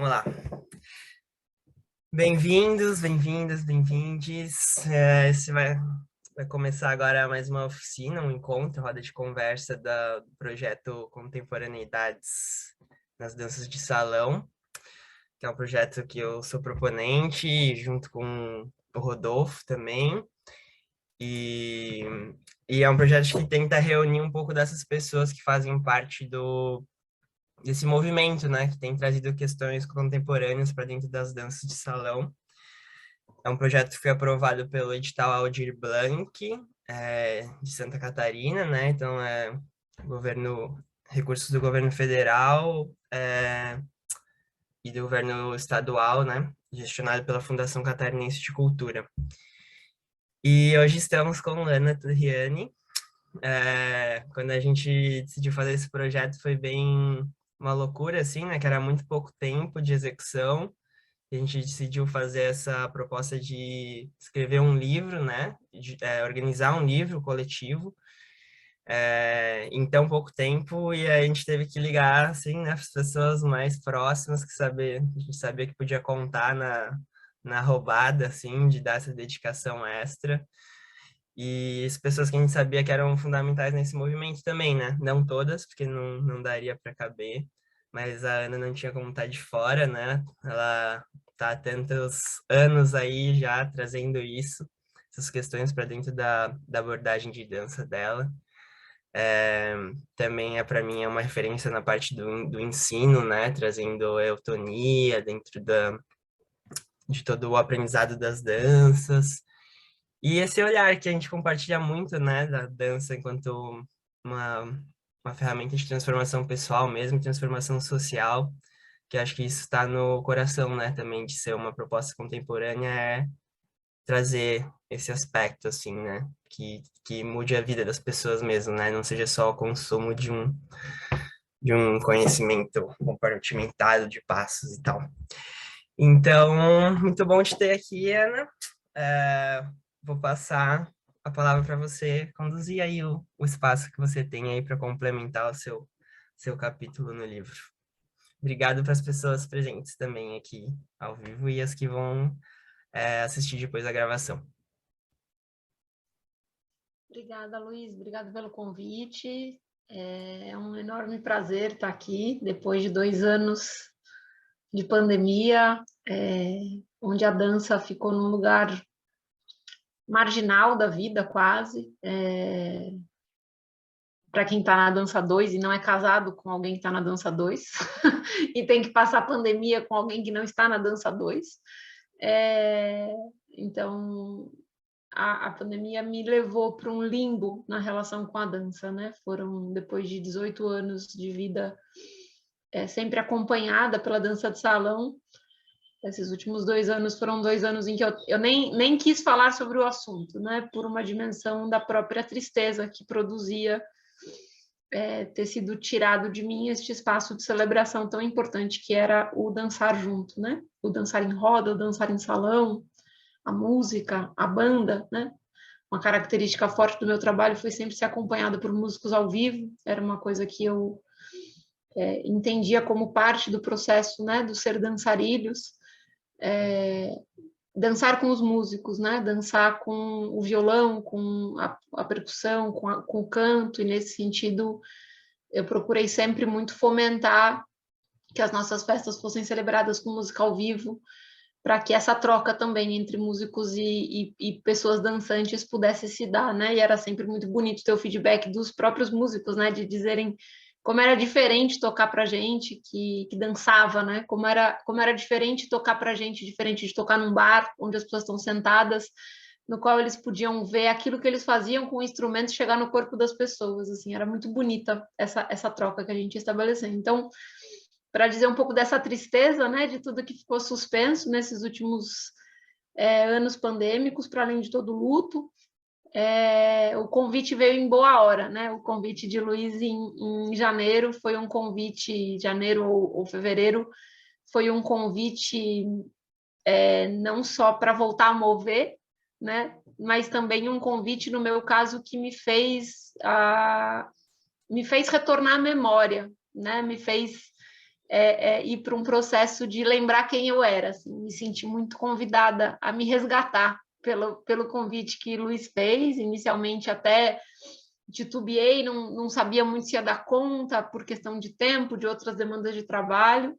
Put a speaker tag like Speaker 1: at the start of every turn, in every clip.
Speaker 1: Vamos lá. Bem-vindos, bem-vindas, bem-vindes. Esse vai começar agora mais uma oficina, um encontro, roda de conversa do projeto Contemporaneidades nas Danças de Salão, que é um projeto que eu sou proponente, junto com o Rodolfo também. E, e é um projeto que tenta reunir um pouco dessas pessoas que fazem parte desse movimento, né, que tem trazido questões contemporâneas para dentro das danças de salão. É um projeto que foi aprovado pelo edital Aldir Blanc, de Santa Catarina, né? Então, recursos do governo federal, e do governo estadual, né? Gestionado pela Fundação Catarinense de Cultura. E hoje estamos com Lana Turriani. Quando a gente decidiu fazer esse projeto, foi bem uma loucura, assim, né? Que era muito pouco tempo de execução. A gente decidiu fazer essa proposta de escrever um livro, né? Organizar um livro coletivo em tão pouco tempo, e a gente teve que ligar, assim, né, as pessoas mais próximas a gente sabia que podia contar na roubada, assim, de dar essa dedicação extra. E as pessoas que a gente sabia que eram fundamentais nesse movimento também, né? Não todas, porque não daria para caber, mas a Ana não tinha como estar de fora, né? Ela tá há tantos anos aí já trazendo essas questões para dentro da abordagem de dança dela. É, Também para mim é uma referência na parte do ensino, né? Trazendo a eutonia dentro de todo o aprendizado das danças. E esse olhar que a gente compartilha muito, né, da dança enquanto uma, uma ferramenta de transformação pessoal mesmo, transformação social, que acho que isso está no coração, né, também de ser uma proposta contemporânea, trazer esse aspecto, assim, né, que mude a vida das pessoas mesmo, né, não seja só o consumo de um conhecimento compartimentado de passos e tal. Então, muito bom te ter aqui, Ana. É, Vou passar a palavra para você conduzir aí o espaço que você tem aí para complementar o seu capítulo no livro. Obrigado para as pessoas presentes também aqui ao vivo e as que vão assistir depois da gravação.
Speaker 2: Obrigada, Luiz. Obrigada pelo convite. É um enorme prazer estar aqui depois de 2 anos de pandemia, onde a dança ficou num lugar marginal da vida, quase. Para quem está na dança 2 e não é casado com alguém que está na dança 2, e tem que passar a pandemia com alguém que não está na dança 2. Então, a pandemia me levou para um limbo na relação com a dança, né? Foram, depois de 18 anos de vida sempre acompanhada pela dança de salão, esses últimos 2 anos foram 2 anos em que eu nem quis falar sobre o assunto, né? Por uma dimensão da própria tristeza que produzia ter sido tirado de mim este espaço de celebração tão importante que era o dançar junto, né? O dançar em roda, o dançar em salão, a música, a banda, né? Uma característica forte do meu trabalho foi sempre ser acompanhada por músicos ao vivo, era uma coisa que eu entendia como parte do processo, né, do ser dançarilhos, dançar com os músicos, né, dançar com o violão, com a percussão, com o canto, e nesse sentido eu procurei sempre muito fomentar que as nossas festas fossem celebradas com música ao vivo, para que essa troca também entre músicos e pessoas dançantes pudesse se dar, né? E era sempre muito bonito ter o feedback dos próprios músicos, né? De dizerem como era diferente tocar para gente que dançava, né? Como era diferente tocar para gente, diferente de tocar num bar onde as pessoas estão sentadas, no qual eles podiam ver aquilo que eles faziam com o instrumento chegar no corpo das pessoas, assim, era muito bonita essa troca que a gente estabeleceu. Então, para dizer um pouco dessa tristeza, né, de tudo que ficou suspenso nesses últimos anos pandêmicos, para além de todo o luto, o convite veio em boa hora, né? O convite de Luiz em janeiro foi um convite, janeiro ou fevereiro, foi um convite não só para voltar a mover, né? Mas também um convite, no meu caso, que me fez retornar à memória, né? Me fez ir para um processo de lembrar quem eu era, assim, me senti muito convidada a me resgatar pelo convite que Luiz fez, inicialmente até titubeei, não sabia muito se ia dar conta por questão de tempo, de outras demandas de trabalho,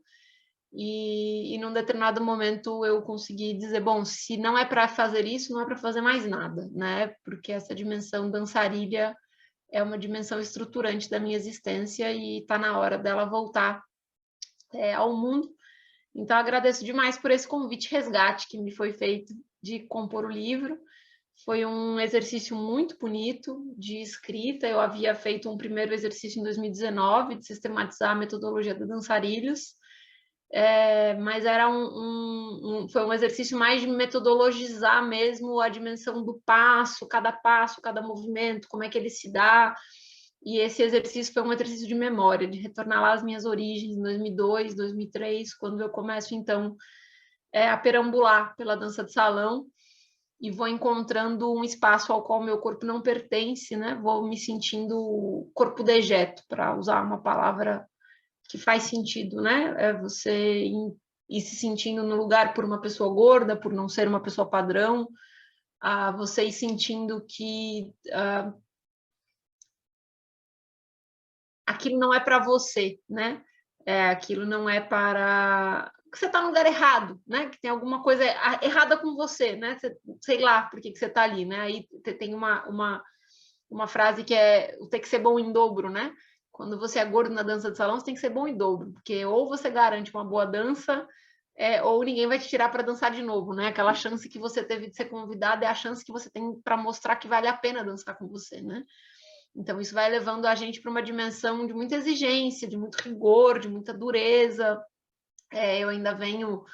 Speaker 2: e num determinado momento eu consegui dizer, bom, se não é para fazer isso, não é para fazer mais nada, né? Porque essa dimensão dançarilha é uma dimensão estruturante da minha existência e está na hora dela voltar ao mundo. Então, agradeço demais por esse convite resgate que me foi feito de compor o livro. Foi um exercício muito bonito de escrita. Eu havia feito um primeiro exercício em 2019 de sistematizar a metodologia do dançarilhos, mas era foi um exercício mais de metodologizar mesmo a dimensão do passo, cada movimento, como é que ele se dá. E esse exercício foi um exercício de memória, de retornar lá às minhas origens, em 2002, 2003, quando eu começo, então, a perambular pela dança de salão e vou encontrando um espaço ao qual meu corpo não pertence, né? Vou me sentindo corpo dejeto, para usar uma palavra que faz sentido, né? É você ir se sentindo no lugar por uma pessoa gorda, por não ser uma pessoa padrão, você ir sentindo que aquilo não é para você, né? Aquilo não é para... que você está no lugar errado, né? Que tem alguma coisa errada com você, né? Sei lá por que você está ali, né? Aí tem uma frase que é o ter que ser bom em dobro, né? Quando você é gordo na dança de salão, você tem que ser bom em dobro, porque ou você garante uma boa dança, ou ninguém vai te tirar para dançar de novo, né? Aquela chance que você teve de ser convidado é a chance que você tem para mostrar que vale a pena dançar com você, né? Então, isso vai levando a gente para uma dimensão de muita exigência, de muito rigor, de muita dureza. Eu ainda venho,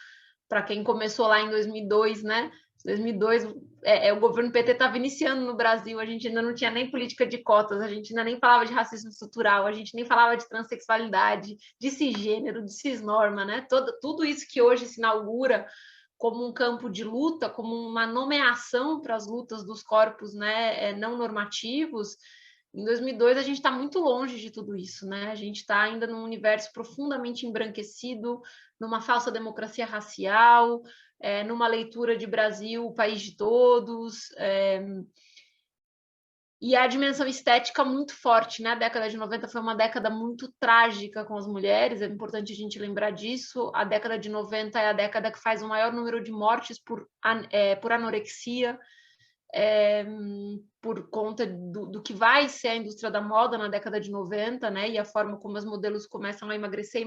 Speaker 2: para quem começou lá em 2002, né? 2002, o governo PT estava iniciando no Brasil, a gente ainda não tinha nem política de cotas, a gente ainda nem falava de racismo estrutural, a gente nem falava de transexualidade, de cisgênero, de cisnorma, né? Tudo isso que hoje se inaugura como um campo de luta, como uma nomeação para as lutas dos corpos, né, não normativos. Em 2002, a gente está muito longe de tudo isso, né? A gente está ainda num universo profundamente embranquecido, numa falsa democracia racial, numa leitura de Brasil, país de todos, e a dimensão estética muito forte, né? A década de 90 foi uma década muito trágica com as mulheres, é importante a gente lembrar disso. A década de 90 é a década que faz o maior número de mortes por anorexia, por conta do que vai ser a indústria da moda na década de 90, né? E a forma como os modelos começam a emagrecer.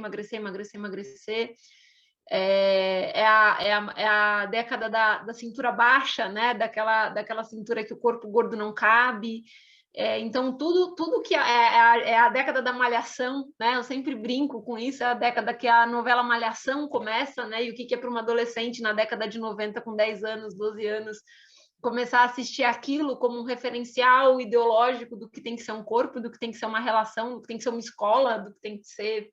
Speaker 2: É a década da cintura baixa, né? Daquela cintura que o corpo gordo não cabe. Então, tudo que é a década da malhação, né? Eu sempre brinco com isso, é a década que a novela Malhação começa, né? E o que é para uma adolescente na década de 90, com 10 anos, 12 anos, começar a assistir aquilo como um referencial ideológico do que tem que ser um corpo, do que tem que ser uma relação, do que tem que ser uma escola, do que tem que ser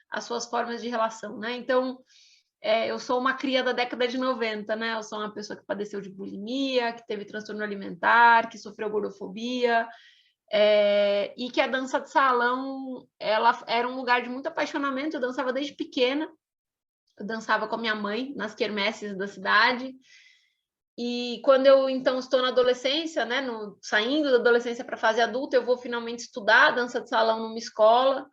Speaker 2: as suas formas de relação, né? Então, eu sou uma cria da década de 90, né? Eu sou uma pessoa que padeceu de bulimia, que teve transtorno alimentar, que sofreu gordofobia, e que a dança de salão, ela era um lugar de muito apaixonamento. Eu dançava desde pequena, eu dançava com a minha mãe nas quermesses da cidade. E quando eu, então, estou na adolescência, né, saindo da adolescência para a fase adulta, eu vou finalmente estudar dança de salão numa escola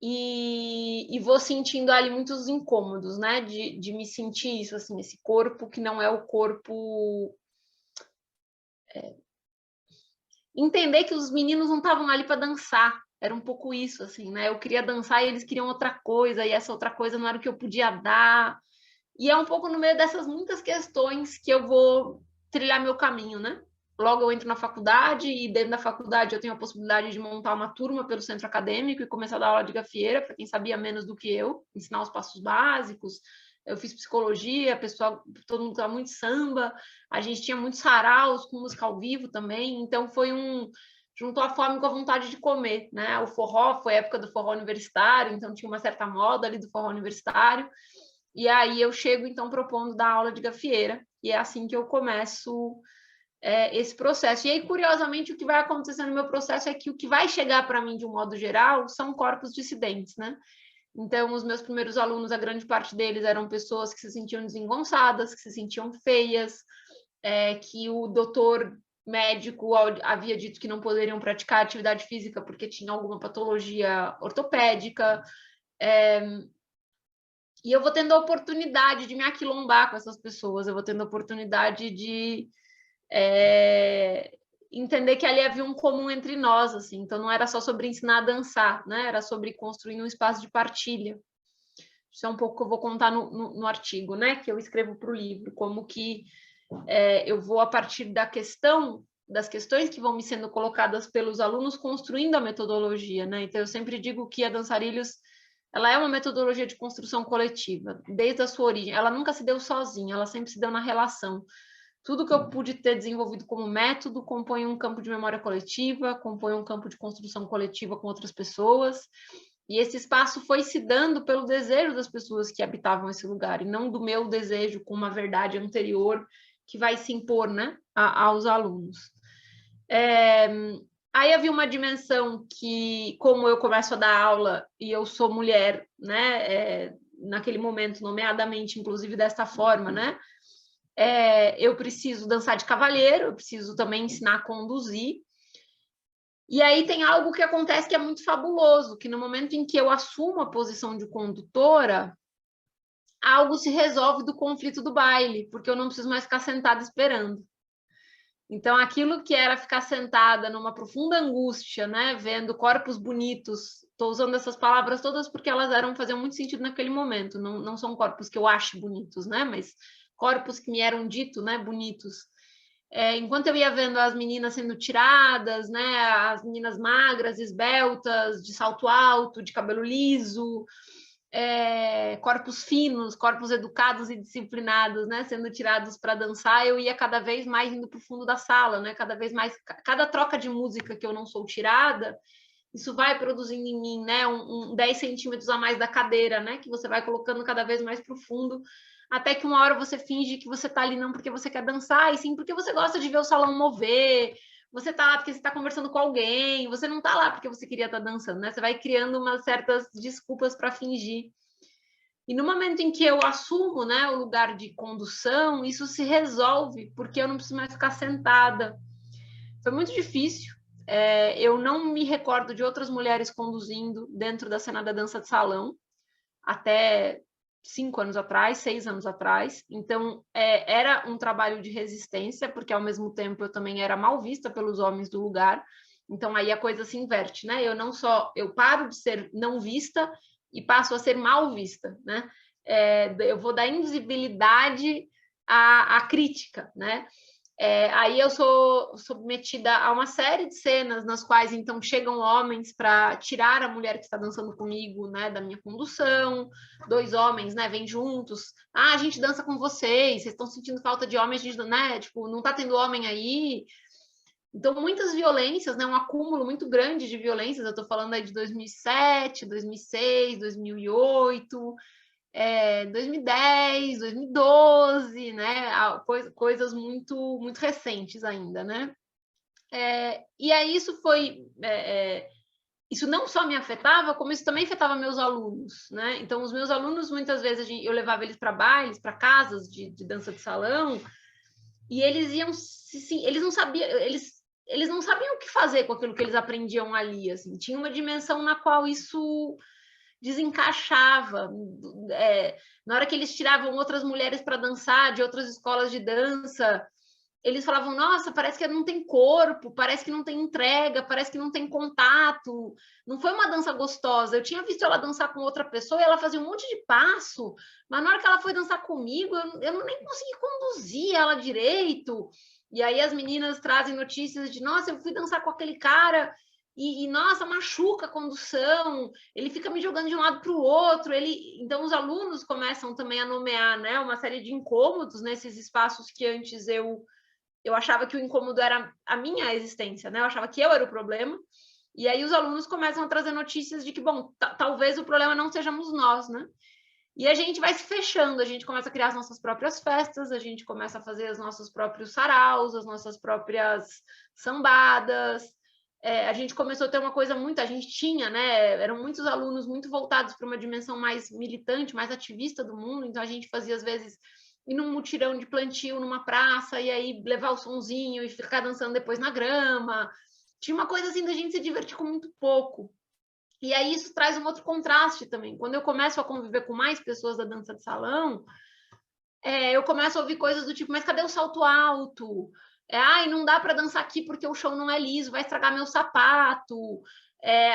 Speaker 2: e vou sentindo ali muitos incômodos, né, de me sentir isso, assim, esse corpo que não é o corpo... Entender que os meninos não estavam ali para dançar, era um pouco isso, assim, né, eu queria dançar e eles queriam outra coisa, e essa outra coisa não era o que eu podia dar. E é um pouco no meio dessas muitas questões que eu vou trilhar meu caminho, né? Logo eu entro na faculdade e dentro da faculdade eu tenho a possibilidade de montar uma turma pelo centro acadêmico e começar a dar aula de gafieira para quem sabia menos do que eu, ensinar os passos básicos. Eu fiz psicologia, pessoal, todo mundo estava muito samba, a gente tinha muitos saraus com música ao vivo também, então foi juntou a fome com a vontade de comer, né? O forró foi a época do forró universitário, então tinha uma certa moda ali do forró universitário. E aí eu chego, então, propondo dar aula de gafieira, e é assim que eu começo esse processo. E aí, curiosamente, o que vai acontecer no meu processo é que o que vai chegar para mim, de um modo geral, são corpos dissidentes, né? Então, os meus primeiros alunos, a grande parte deles eram pessoas que se sentiam desengonçadas, que se sentiam feias, que o doutor médico havia dito que não poderiam praticar atividade física porque tinha alguma patologia ortopédica. E eu vou tendo a oportunidade de me aquilombar com essas pessoas, eu vou tendo a oportunidade de entender que ali havia um comum entre nós, assim. Então não era só sobre ensinar a dançar, né? Era sobre construir um espaço de partilha. Isso é um pouco que eu vou contar no artigo, né? Que eu escrevo para o livro, como que eu vou, a partir das questões que vão me sendo colocadas pelos alunos, construindo a metodologia, né? Então eu sempre digo que a Dançarilhos, ela é uma metodologia de construção coletiva, desde a sua origem. Ela nunca se deu sozinha, ela sempre se deu na relação. Tudo que eu pude ter desenvolvido como método compõe um campo de memória coletiva, compõe um campo de construção coletiva com outras pessoas, e esse espaço foi se dando pelo desejo das pessoas que habitavam esse lugar, e não do meu desejo com uma verdade anterior que vai se impor, né, aos alunos. Aí havia uma dimensão que, como eu começo a dar aula e eu sou mulher, né, naquele momento, nomeadamente, inclusive desta forma, né, eu preciso dançar de cavalheiro, eu preciso também ensinar a conduzir. E aí tem algo que acontece que é muito fabuloso, que no momento em que eu assumo a posição de condutora, algo se resolve do conflito do baile, porque eu não preciso mais ficar sentada esperando. Então, aquilo que era ficar sentada numa profunda angústia, né, vendo corpos bonitos, estou usando essas palavras todas porque elas faziam muito sentido naquele momento, não são corpos que eu acho bonitos, né, mas corpos que me eram ditos, né, bonitos. Enquanto eu ia vendo as meninas sendo tiradas, né, as meninas magras, esbeltas, de salto alto, de cabelo liso, corpos finos, corpos educados e disciplinados, né, sendo tirados para dançar, eu ia cada vez mais indo para o fundo da sala, né, cada vez mais, cada troca de música que eu não sou tirada, isso vai produzindo em mim, né, 10 centímetros a mais da cadeira, né, que você vai colocando cada vez mais para o fundo, até que uma hora você finge que você está ali não porque você quer dançar, e sim porque você gosta de ver o salão mover, você está lá porque você está conversando com alguém, você não está lá porque você queria estar dançando, né? Você vai criando umas certas desculpas para fingir. E no momento em que eu assumo, né, o lugar de condução, isso se resolve, porque eu não preciso mais ficar sentada. Foi muito difícil. Eu não me recordo de outras mulheres conduzindo dentro da cena da dança de salão, até 5 anos atrás, 6 anos atrás. Então, era um trabalho de resistência, porque ao mesmo tempo eu também era mal vista pelos homens do lugar. Então, aí a coisa se inverte, né? Eu paro de ser não vista e passo a ser mal vista, né? Eu vou dar invisibilidade à crítica, né? Aí eu sou submetida a uma série de cenas nas quais então chegam homens para tirar a mulher que está dançando comigo, né, da minha condução. 2 homens, né, vêm juntos. A gente dança com vocês estão sentindo falta de homens, né? Tipo, não está tendo homem aí. Então, muitas violências, né, um acúmulo muito grande de violências. Eu estou falando aí de 2007, 2006, 2008. 2010, 2012, né? Coisas muito, muito recentes ainda, né? E aí isso foi... isso não só me afetava, como isso também afetava meus alunos, né? Então, os meus alunos, muitas vezes, eu levava eles para bailes, para casas de dança de salão, e eles iam... eles não sabiam... Eles não sabiam o que fazer com aquilo que eles aprendiam ali, assim. Tinha uma dimensão na qual isso desencaixava. Na hora que eles tiravam outras mulheres para dançar de outras escolas de dança, eles falavam, nossa, parece que não tem corpo, parece que não tem entrega, parece que não tem contato, não foi uma dança gostosa. Eu tinha visto ela dançar com outra pessoa e ela fazia um monte de passo, mas na hora que ela foi dançar comigo, eu nem consegui conduzir ela direito. E aí as meninas trazem notícias de, nossa, eu fui dançar com aquele cara e nossa, machuca a condução, ele fica me jogando de um lado para o outro. Então, os alunos começam também a nomear, né, uma série de incômodos nesses espaços que antes eu achava que o incômodo era a minha existência, né? Eu achava que eu era o problema. E aí os alunos começam a trazer notícias de que, bom, talvez o problema não sejamos nós, né? E a gente vai se fechando, a gente começa a criar as nossas próprias festas, a gente começa a fazer os nossos próprios saraus, as nossas próprias sambadas, a gente começou a ter uma coisa muito, a gente tinha, né, eram muitos alunos muito voltados para uma dimensão mais militante, mais ativista do mundo, então a gente fazia, às vezes, ir num mutirão de plantio numa praça, e aí levar o sonzinho e ficar dançando depois na grama. Tinha uma coisa assim da gente se divertir com muito pouco. E aí isso traz um outro contraste também. Quando eu começo a conviver com mais pessoas da dança de salão, eu começo a ouvir coisas do tipo, mas cadê o salto alto? Ai, não dá para dançar aqui porque o chão não é liso, vai estragar meu sapato.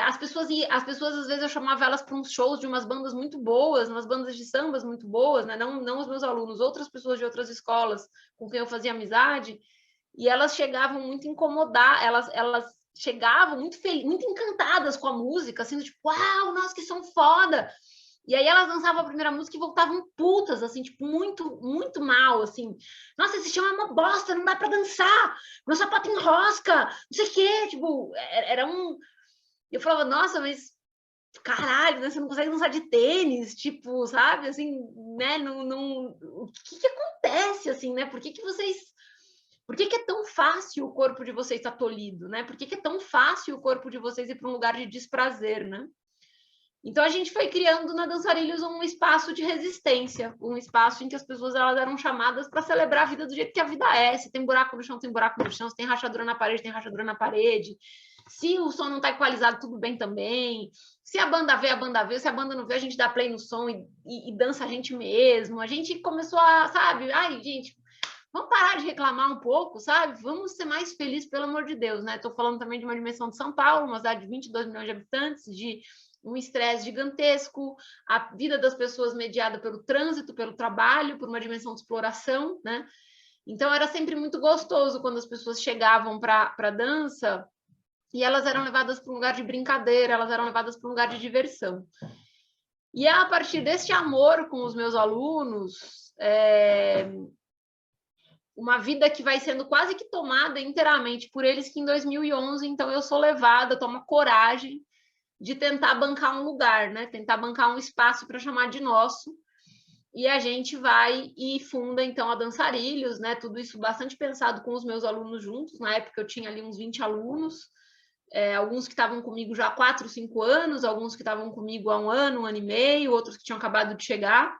Speaker 2: As pessoas às vezes eu chamava elas para uns shows de umas bandas muito boas, umas bandas de sambas muito boas, né? Não os meus alunos, outras pessoas de outras escolas com quem eu fazia amizade, e elas chegavam muito incomodar, elas chegavam muito muito encantadas com a música, assim, tipo, uau, nossa, que som foda! E aí elas dançavam a primeira música e voltavam putas, assim, tipo, muito, muito mal, assim. Nossa, esse chão é uma bosta, não dá pra dançar, meu sapato enrosca, não sei o quê, tipo, era um... Eu falava, nossa, mas caralho, né? Você não consegue dançar de tênis, tipo, sabe, assim, né? O que acontece, assim, né? Por que vocês... Por que é tão fácil o corpo de vocês estar tolhido, né? Por que é tão fácil o corpo de vocês ir para um lugar de desprazer, né? Então a gente foi criando na Dançarilhos um espaço de resistência, um espaço em que as pessoas elas eram chamadas para celebrar a vida do jeito que a vida é. Se tem buraco no chão, tem buraco no chão. Se tem rachadura na parede, tem rachadura na parede. Se o som não está equalizado, tudo bem também. Se a banda vê, a banda vê. Se a banda não vê, a gente dá play no som e dança a gente mesmo. A gente começou a, sabe? Ai, gente, vamos parar de reclamar um pouco, sabe? Vamos ser mais felizes, pelo amor de Deus, né? Estou falando também de uma dimensão de São Paulo, uma cidade de 22 milhões de habitantes, de um estresse gigantesco, a vida das pessoas mediada pelo trânsito, pelo trabalho, por uma dimensão de exploração, né? Então era sempre muito gostoso quando as pessoas chegavam para a dança e elas eram levadas para um lugar de brincadeira, elas eram levadas para um lugar de diversão. E é a partir deste amor com os meus alunos, uma vida que vai sendo quase que tomada inteiramente por eles, que em 2011, então, eu sou levada, tomo coragem de tentar bancar um lugar, né? Tentar bancar um espaço para chamar de nosso. E a gente vai e funda, então, a Dançarilhos, né? Tudo isso bastante pensado com os meus alunos juntos. Na época, eu tinha ali uns 20 alunos, alguns que estavam comigo já há 4, 5 anos, alguns que estavam comigo há um ano e meio, outros que tinham acabado de chegar.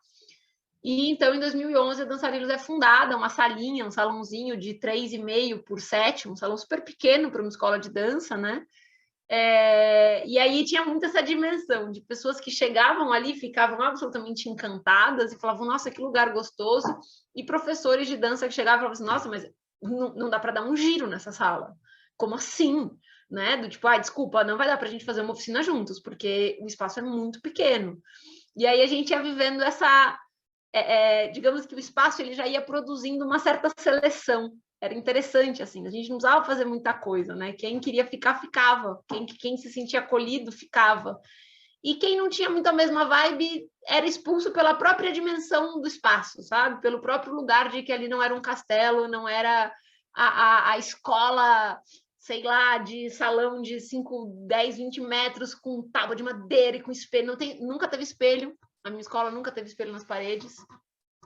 Speaker 2: E, então, em 2011, a Dançarilhos é fundada, uma salinha, um salãozinho de 3,5 por 7, um salão super pequeno para uma escola de dança, né? E aí tinha muito essa dimensão de pessoas que chegavam ali, ficavam absolutamente encantadas e falavam, nossa, que lugar gostoso, e professores de dança que chegavam e falavam assim, nossa, mas não dá para dar um giro nessa sala. Como assim? Né? Do tipo, desculpa, não vai dar para a gente fazer uma oficina juntos, porque o espaço é muito pequeno. E aí a gente ia vivendo essa... digamos que o espaço ele já ia produzindo uma certa seleção. Era interessante, assim, a gente não precisava fazer muita coisa, né? Quem queria ficar, ficava. Quem se sentia acolhido, ficava. E quem não tinha muito a mesma vibe era expulso pela própria dimensão do espaço, sabe? Pelo próprio lugar de que ali não era um castelo, não era a escola, sei lá, de salão de 5, 10, 20 metros com tábua de madeira e com espelho. Nunca teve espelho. A minha escola nunca teve espelho nas paredes.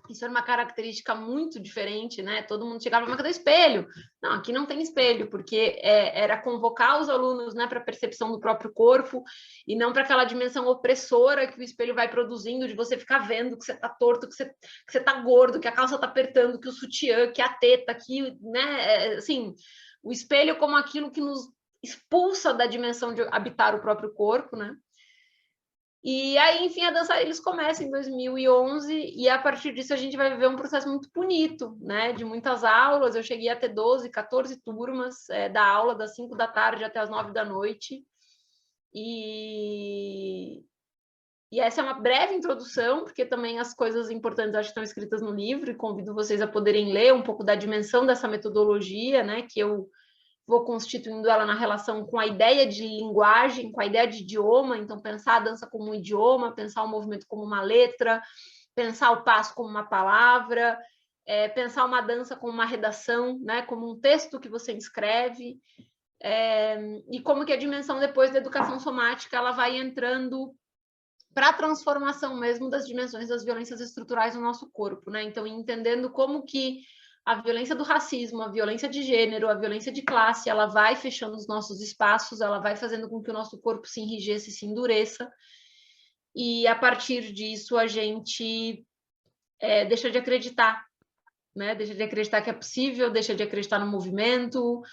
Speaker 2: Isso era uma característica muito diferente, né? Todo mundo chegava, mas cadê o espelho? Não, aqui não tem espelho, porque era convocar os alunos, né, para a percepção do próprio corpo e não para aquela dimensão opressora que o espelho vai produzindo, de você ficar vendo que você tá torto, que você tá gordo, que a calça tá apertando, que o sutiã, que a teta, que, né, assim, o espelho como aquilo que nos expulsa da dimensão de habitar o próprio corpo, né? E aí, enfim, a Dançarilhos começa em 2011 e a partir disso a gente vai viver um processo muito bonito, né? De muitas aulas, eu cheguei a ter 12, 14 turmas da aula das 5 da tarde até as 9 da noite. E essa é uma breve introdução, porque também as coisas importantes acho que estão escritas no livro e convido vocês a poderem ler um pouco da dimensão dessa metodologia, né? Que eu vou constituindo ela na relação com a ideia de linguagem, com a ideia de idioma, então pensar a dança como um idioma, pensar o movimento como uma letra, pensar o passo como uma palavra, pensar uma dança como uma redação, né, como um texto que você escreve, e como que a dimensão depois da educação somática ela vai entrando para a transformação mesmo das dimensões das violências estruturais no nosso corpo, né? Então, entendendo como que a violência do racismo, a violência de gênero, a violência de classe, ela vai fechando os nossos espaços, ela vai fazendo com que o nosso corpo se enrijeça e se endureça, e a partir disso a gente deixa de acreditar, né? Deixa de acreditar que é possível, deixa de acreditar no movimento,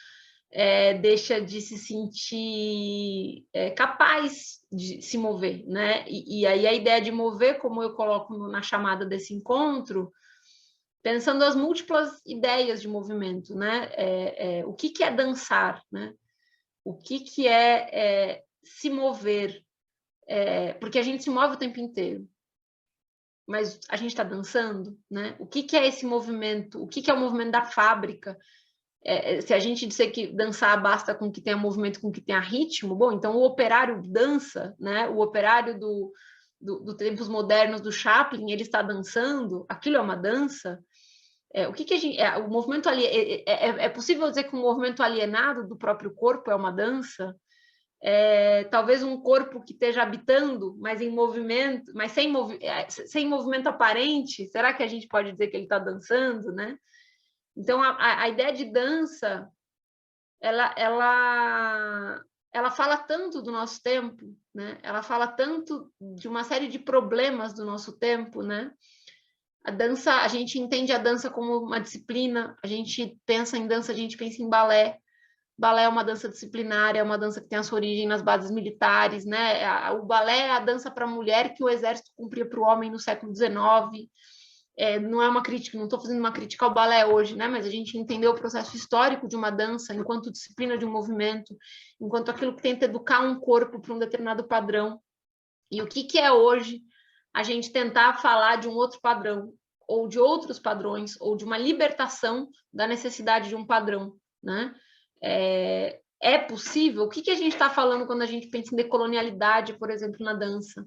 Speaker 2: deixa de se sentir capaz de se mover, né? E aí a ideia de mover, como eu coloco na chamada desse encontro, pensando as múltiplas ideias de movimento, né? O que é dançar, né? O que é se mover? Porque a gente se move o tempo inteiro, mas a gente está dançando, né? O que é esse movimento? O que é o movimento da fábrica? Se a gente disser que dançar basta com que tenha movimento, com que tenha ritmo, bom, então o operário dança, né? O operário do tempos modernos do Chaplin, ele está dançando, aquilo é uma dança. O que a gente, o movimento ali é possível dizer que um movimento alienado do próprio corpo é uma dança? Talvez um corpo que esteja habitando, mas em movimento, mas sem movimento aparente, será que a gente pode dizer que ele está dançando, né? Então, a ideia de dança, ela fala tanto do nosso tempo, né? Ela fala tanto de uma série de problemas do nosso tempo, né? A dança, a gente entende a dança como uma disciplina, a gente pensa em dança, a gente pensa em balé. Balé é uma dança disciplinar, é uma dança que tem a sua origem nas bases militares, né? O balé é a dança para a mulher que o exército cumpria para o homem no século XIX. Não é uma crítica, não estou fazendo uma crítica ao balé hoje, né? Mas a gente entendeu o processo histórico de uma dança enquanto disciplina de um movimento, enquanto aquilo que tenta educar um corpo para um determinado padrão. E o que é hoje a gente tentar falar de um outro padrão, ou de outros padrões, ou de uma libertação da necessidade de um padrão, né? É possível? O que a gente está falando quando a gente pensa em decolonialidade, por exemplo, na dança?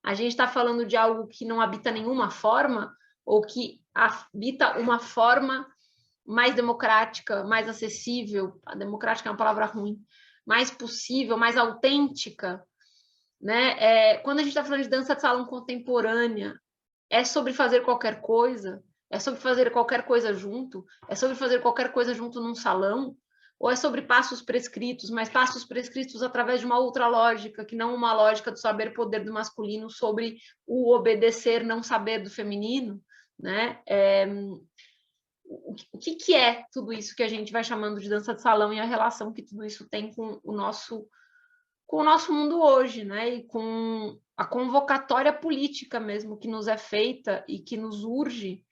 Speaker 2: A gente está falando de algo que não habita nenhuma forma, ou que habita uma forma mais democrática, mais acessível, a democrática é uma palavra ruim, mais possível, mais autêntica, né? Quando a gente está falando de dança de salão contemporânea, é sobre fazer qualquer coisa? É sobre fazer qualquer coisa junto? É sobre fazer qualquer coisa junto num salão? Ou é sobre passos prescritos, mas passos prescritos através de uma outra lógica, que não uma lógica do saber-poder do masculino sobre o obedecer, não saber do feminino, né? O que é tudo isso que a gente vai chamando de dança de salão e a relação que tudo isso tem com o nosso mundo hoje, né? E com a convocatória política mesmo que nos é feita e que nos urge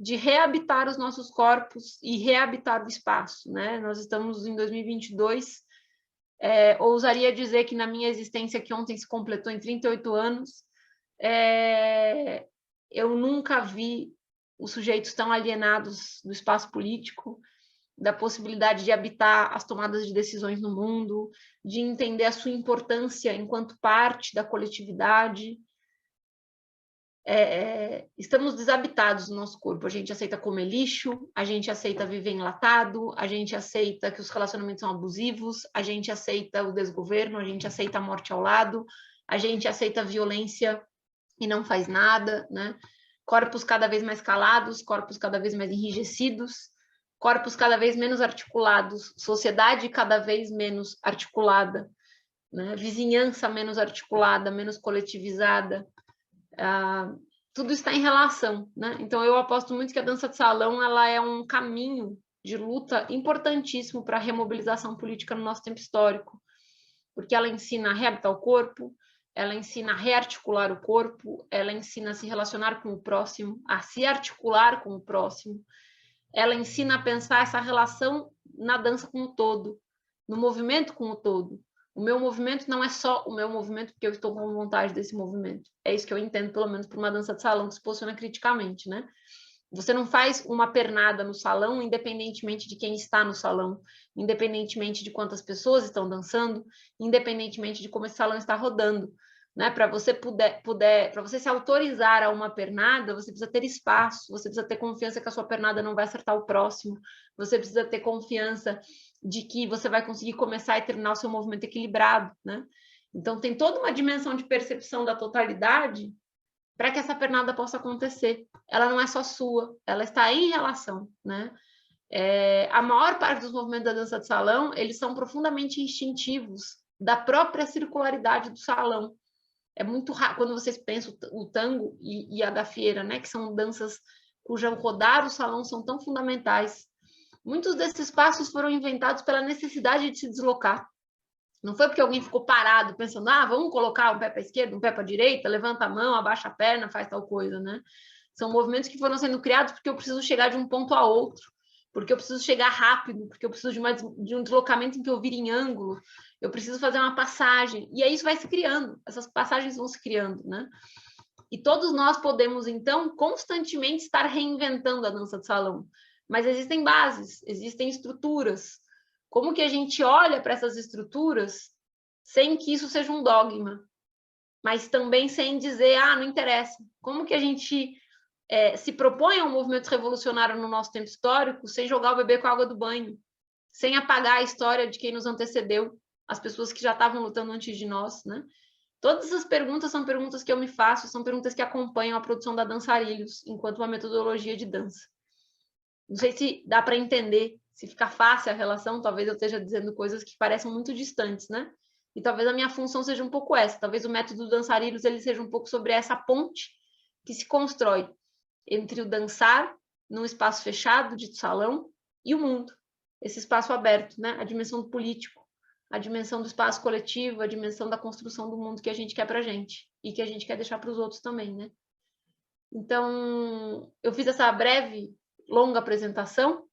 Speaker 2: de reabitar os nossos corpos e reabitar o espaço, né? Nós estamos em 2022, ousaria dizer que na minha existência, que ontem se completou em 38 anos, eu nunca vi os sujeitos tão alienados do espaço político, da possibilidade de habitar as tomadas de decisões no mundo, de entender a sua importância enquanto parte da coletividade. Estamos desabitados no nosso corpo, a gente aceita comer lixo, a gente aceita viver enlatado, a gente aceita que os relacionamentos são abusivos, a gente aceita o desgoverno, a gente aceita a morte ao lado, a gente aceita a violência e não faz nada, né? Corpos cada vez mais calados, corpos cada vez mais enrijecidos, corpos cada vez menos articulados, sociedade cada vez menos articulada, né? Vizinhança menos articulada, menos coletivizada, tudo está em relação, né? Então eu aposto muito que a dança de salão ela é um caminho de luta importantíssimo para a remobilização política no nosso tempo histórico, porque ela ensina a reabitar o corpo, ela ensina a rearticular o corpo, ela ensina a se relacionar com o próximo, a se articular com o próximo, ela ensina a pensar essa relação na dança como um todo, no movimento como um todo. O meu movimento não é só o meu movimento porque eu estou com vontade desse movimento. É isso que eu entendo, pelo menos, por uma dança de salão que se posiciona criticamente, né? Você não faz uma pernada no salão independentemente de quem está no salão, independentemente de quantas pessoas estão dançando, independentemente de como esse salão está rodando. Né? Para você para você se autorizar a uma pernada, você precisa ter espaço, você precisa ter confiança que a sua pernada não vai acertar o próximo, você precisa ter confiança de que você vai conseguir começar e terminar o seu movimento equilibrado, né? Então tem toda uma dimensão de percepção da totalidade para que essa pernada possa acontecer. Ela não é só sua, ela está em relação, né? A maior parte dos movimentos da dança de salão, eles são profundamente instintivos da própria circularidade do salão. É muito raro, quando vocês pensam o tango e a gafieira, né, que são danças cujo rodar o salão são tão fundamentais. Muitos desses passos foram inventados pela necessidade de se deslocar. Não foi porque alguém ficou parado pensando, vamos colocar um pé para a esquerda, um pé para a direita, levanta a mão, abaixa a perna, faz tal coisa, né? São movimentos que foram sendo criados porque eu preciso chegar de um ponto a outro, porque eu preciso chegar rápido, porque eu preciso de um deslocamento em que eu vire em ângulo, eu preciso fazer uma passagem, e aí isso vai se criando, essas passagens vão se criando, né? E todos nós podemos, então, constantemente estar reinventando a dança de salão, mas existem bases, existem estruturas. Como que a gente olha para essas estruturas sem que isso seja um dogma, mas também sem dizer, não interessa. Como que a gente se propõe a um movimento revolucionário no nosso tempo histórico sem jogar o bebê com a água do banho, sem apagar a história de quem nos antecedeu, as pessoas que já estavam lutando antes de nós, né? Todas essas perguntas são perguntas que eu me faço, são perguntas que acompanham a produção da Dançarilhos enquanto uma metodologia de dança. Não sei se dá para entender, se fica fácil a relação, talvez eu esteja dizendo coisas que parecem muito distantes, né? E talvez a minha função seja um pouco essa, talvez o método Dançarilhos ele seja um pouco sobre essa ponte que se constrói entre o dançar num espaço fechado de salão e o mundo, esse espaço aberto, né? A dimensão do político, a dimensão do espaço coletivo, a dimensão da construção do mundo que a gente quer para a gente e que a gente quer deixar para os outros também, né? Então, eu fiz essa breve, longa apresentação,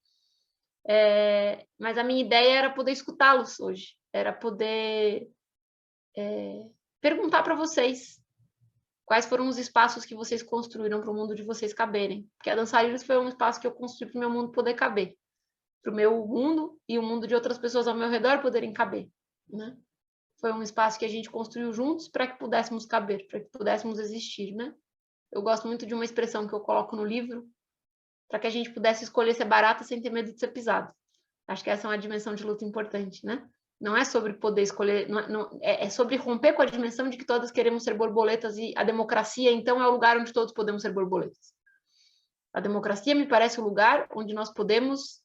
Speaker 2: mas a minha ideia era poder escutá-los hoje, era poder perguntar para vocês quais foram os espaços que vocês construíram para o mundo de vocês caberem. Porque a Dançarinos foi um espaço que eu construí para o meu mundo poder caber. Para o meu mundo e o mundo de outras pessoas ao meu redor poderem caber, né? Foi um espaço que a gente construiu juntos para que pudéssemos caber, para que pudéssemos existir, né? Eu gosto muito de uma expressão que eu coloco no livro, para que a gente pudesse escolher ser barata sem ter medo de ser pisado. Acho que essa é uma dimensão de luta importante, né? Não é sobre poder escolher, é sobre romper com a dimensão de que todas queremos ser borboletas e a democracia, então, é o lugar onde todos podemos ser borboletas. A democracia me parece o lugar onde nós podemos...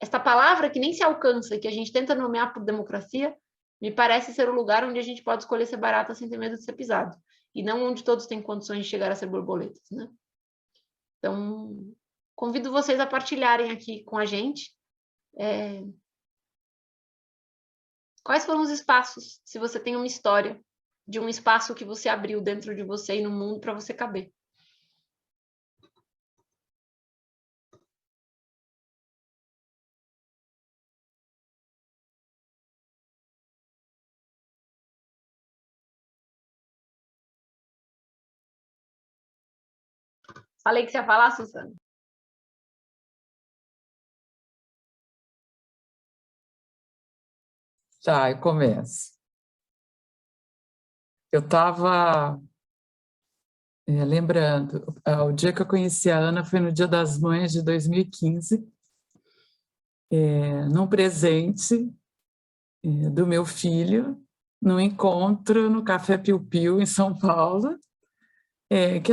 Speaker 2: Esta palavra que nem se alcança e que a gente tenta nomear por democracia, me parece ser o lugar onde a gente pode escolher ser barata sem ter medo de ser pisado. E não onde todos têm condições de chegar a ser borboletas, né? Então, convido vocês a partilharem aqui com a gente quais foram os espaços, se você tem uma história de um espaço que você abriu dentro de você e no mundo para você caber. Falei que você ia falar, Suzana?
Speaker 3: Tá, eu começo. Eu estava lembrando, o dia que eu conheci a Ana foi no Dia das Mães de 2015, num presente do meu filho, num encontro no Café Piu Piu, em São Paulo, que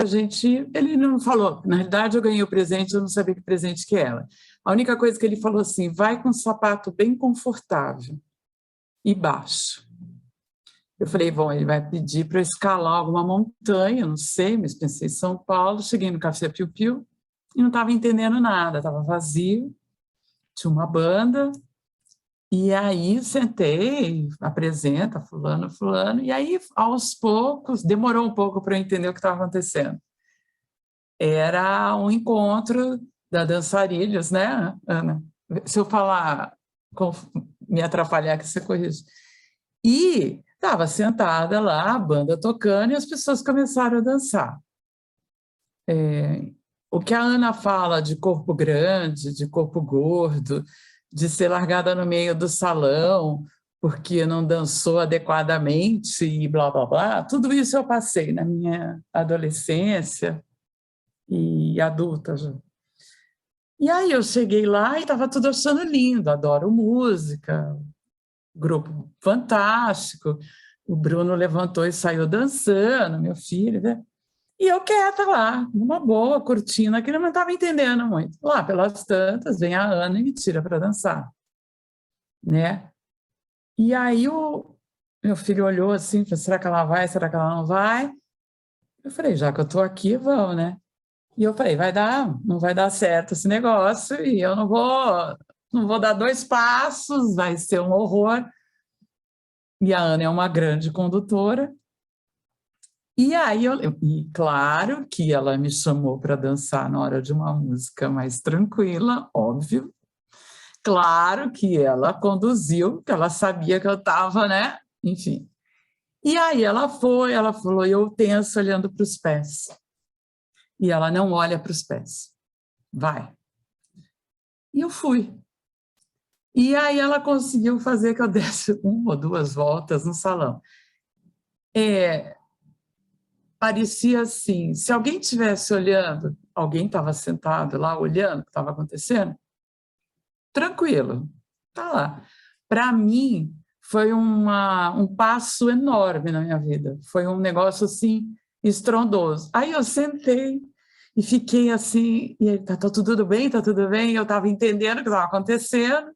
Speaker 3: ele não falou, na realidade eu ganhei o presente, eu não sabia que presente que era. A única coisa que ele falou assim, vai com um sapato bem confortável e baixo. Eu falei, bom, ele vai pedir para eu escalar alguma montanha, não sei, mas pensei em São Paulo, cheguei no Café Piu Piu e não estava entendendo nada, estava vazio, tinha uma banda, e aí sentei, apresenta fulano, fulano, e aí aos poucos, demorou um pouco para eu entender o que estava acontecendo. Era um encontro da Dançarilhos, né, Ana? Se eu falar, me atrapalhar, que você corrige. E estava sentada lá, a banda tocando, e as pessoas começaram a dançar. O que a Ana fala de corpo grande, de corpo gordo, de ser largada no meio do salão porque não dançou adequadamente e blá, blá, blá, tudo isso eu passei na minha adolescência e adulta já. E aí eu cheguei lá e estava tudo achando lindo, adoro música, grupo fantástico, o Bruno levantou e saiu dançando, meu filho, né? E eu quieta lá, numa boa, curtindo aquilo, não estava entendendo muito. Lá pelas tantas, vem a Ana e me tira para dançar, né? E aí o meu filho olhou assim, falou, será que ela vai, será que ela não vai? Eu falei, já que eu estou aqui, vamos, né? E eu falei, não vai dar certo esse negócio, e eu não vou dar 2 passos, vai ser um horror. E a Ana é uma grande condutora. E aí, e claro que ela me chamou para dançar na hora de uma música mais tranquila, óbvio. Claro que ela conduziu, que ela sabia que eu estava, né? Enfim. E aí ela falou, eu tenso olhando para os pés. E ela não olha para os pés. Vai. E eu fui. E aí ela conseguiu fazer que eu desse 1 ou 2 voltas no salão. Parecia assim, se alguém estivesse olhando, alguém estava sentado lá olhando o que estava acontecendo, tranquilo, tá lá. Para mim, foi um passo enorme na minha vida, foi um negócio assim, estrondoso. Aí eu sentei e fiquei assim, e aí, tá tudo bem, tá tudo bem, eu estava entendendo o que estava acontecendo,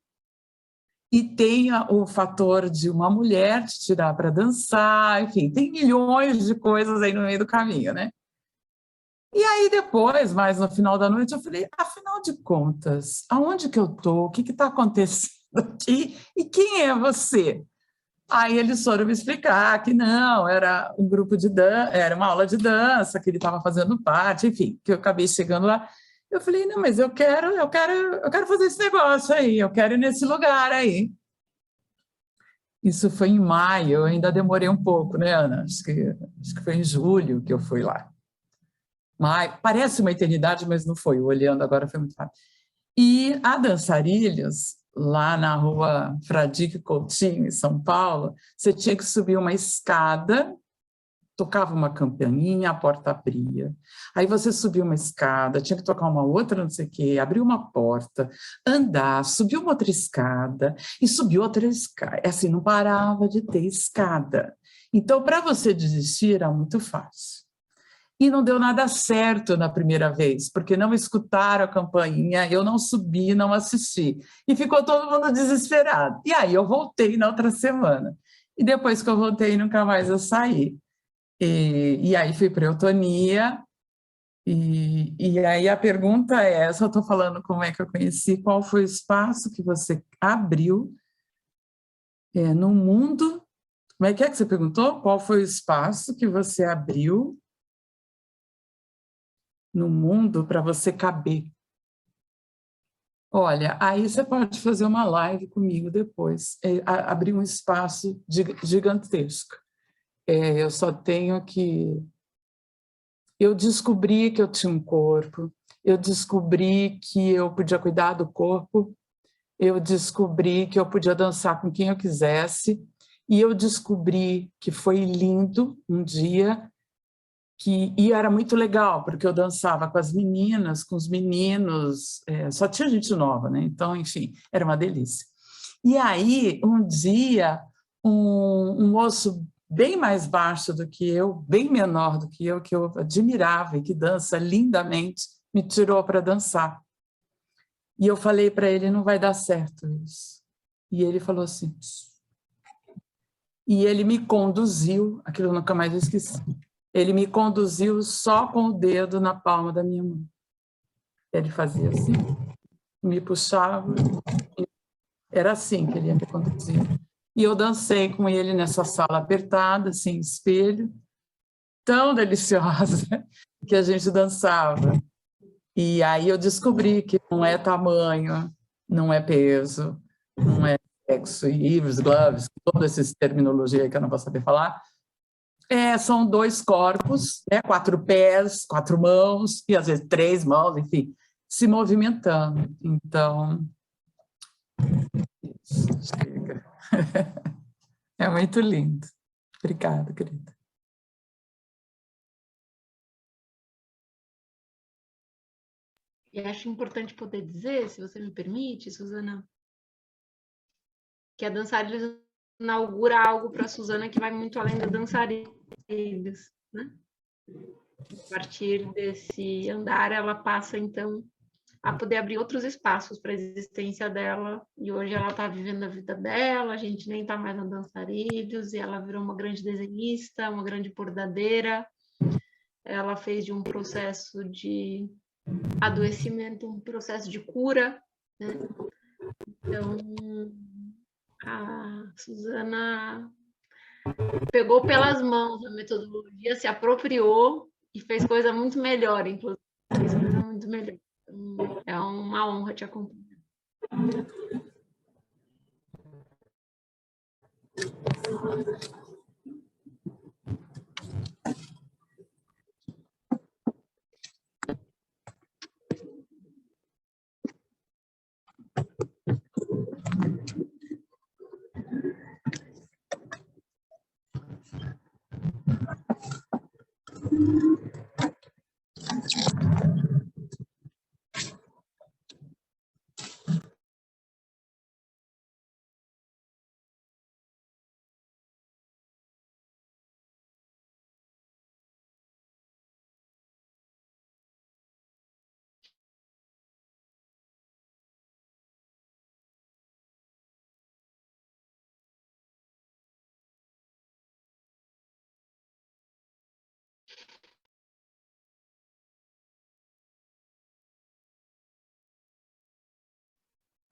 Speaker 3: e tem o fator de uma mulher te tirar para dançar, enfim, tem milhões de coisas aí no meio do caminho, né? E aí depois, mais no final da noite, eu falei, afinal de contas, aonde que eu estou? O que está acontecendo aqui? E quem é você? Aí eles foram me explicar que não, era um grupo de dança, era uma aula de dança que ele estava fazendo parte, enfim, que eu acabei chegando lá. Eu falei, não, mas eu quero fazer esse negócio aí, eu quero ir nesse lugar aí. Isso foi em maio, eu ainda demorei um pouco, né, Ana? Acho que foi em julho que eu fui lá. Mas parece uma eternidade, mas não foi. Olhando agora foi muito rápido. E a Dançarilhos, lá na rua Fradique Coutinho, em São Paulo, você tinha que subir uma escada, tocava uma campainha, a porta abria. Aí você subia uma escada, tinha que tocar uma outra, não sei o quê, abrir uma porta, andar, subir uma outra escada e subir outra escada. Assim, não parava de ter escada. Então, para você desistir, era muito fácil. E não deu nada certo na primeira vez, porque não escutaram a campainha, eu não subi, não assisti. E ficou todo mundo desesperado. E aí eu voltei na outra semana. E depois que eu voltei, nunca mais eu saí. E aí fui para a Eutonia. E aí a pergunta é, eu só estou falando como é que eu conheci, qual foi o espaço que você abriu no mundo. Como é que você perguntou? Qual foi o espaço que você abriu no mundo para você caber? Olha, aí você pode fazer uma live comigo depois, abrir um espaço gigantesco. Eu só tenho que... Eu descobri que eu tinha um corpo, eu descobri que eu podia cuidar do corpo, eu descobri que eu podia dançar com quem eu quisesse, e eu descobri que foi lindo um dia, e era muito legal, porque eu dançava com as meninas, com os meninos, só tinha gente nova, né? Então, enfim, era uma delícia. E aí, um dia, um moço bem mais baixo do que eu, bem menor do que eu admirava e que dança lindamente, me tirou para dançar. E eu falei para ele, não vai dar certo isso. E ele falou assim... E ele me conduziu, aquilo eu nunca mais esqueci, ele me conduziu só com o dedo na palma da minha mão. Ele fazia assim, me puxava, era assim que ele ia me conduzir. E eu dancei com ele nessa sala apertada, sem espelho, tão deliciosa, que a gente dançava. E aí eu descobri que não é tamanho, não é peso, não é sexo, heaves, gloves, toda essa terminologia que eu não vou saber falar. São 2 corpos, 4 pés, 4 mãos, e às vezes 3 mãos, enfim, se movimentando. Então, chega. É muito lindo. Obrigada, querida.
Speaker 2: E acho importante poder dizer, se você me permite, Suzana, que a Dançarilhos inaugura algo para a Suzana que vai muito além da Dançarilhos, né? A partir desse andar, ela passa, então, a poder abrir outros espaços para a existência dela. E hoje ela está vivendo a vida dela, a gente nem está mais na Dançarilhos, e ela virou uma grande desenhista, uma grande bordadeira. Ela fez de um processo de adoecimento um processo de cura, né? Então, a Suzana pegou pelas mãos a metodologia, se apropriou e fez coisa muito melhor, inclusive. Fez coisa muito melhor. Então, é uma honra te acompanhar.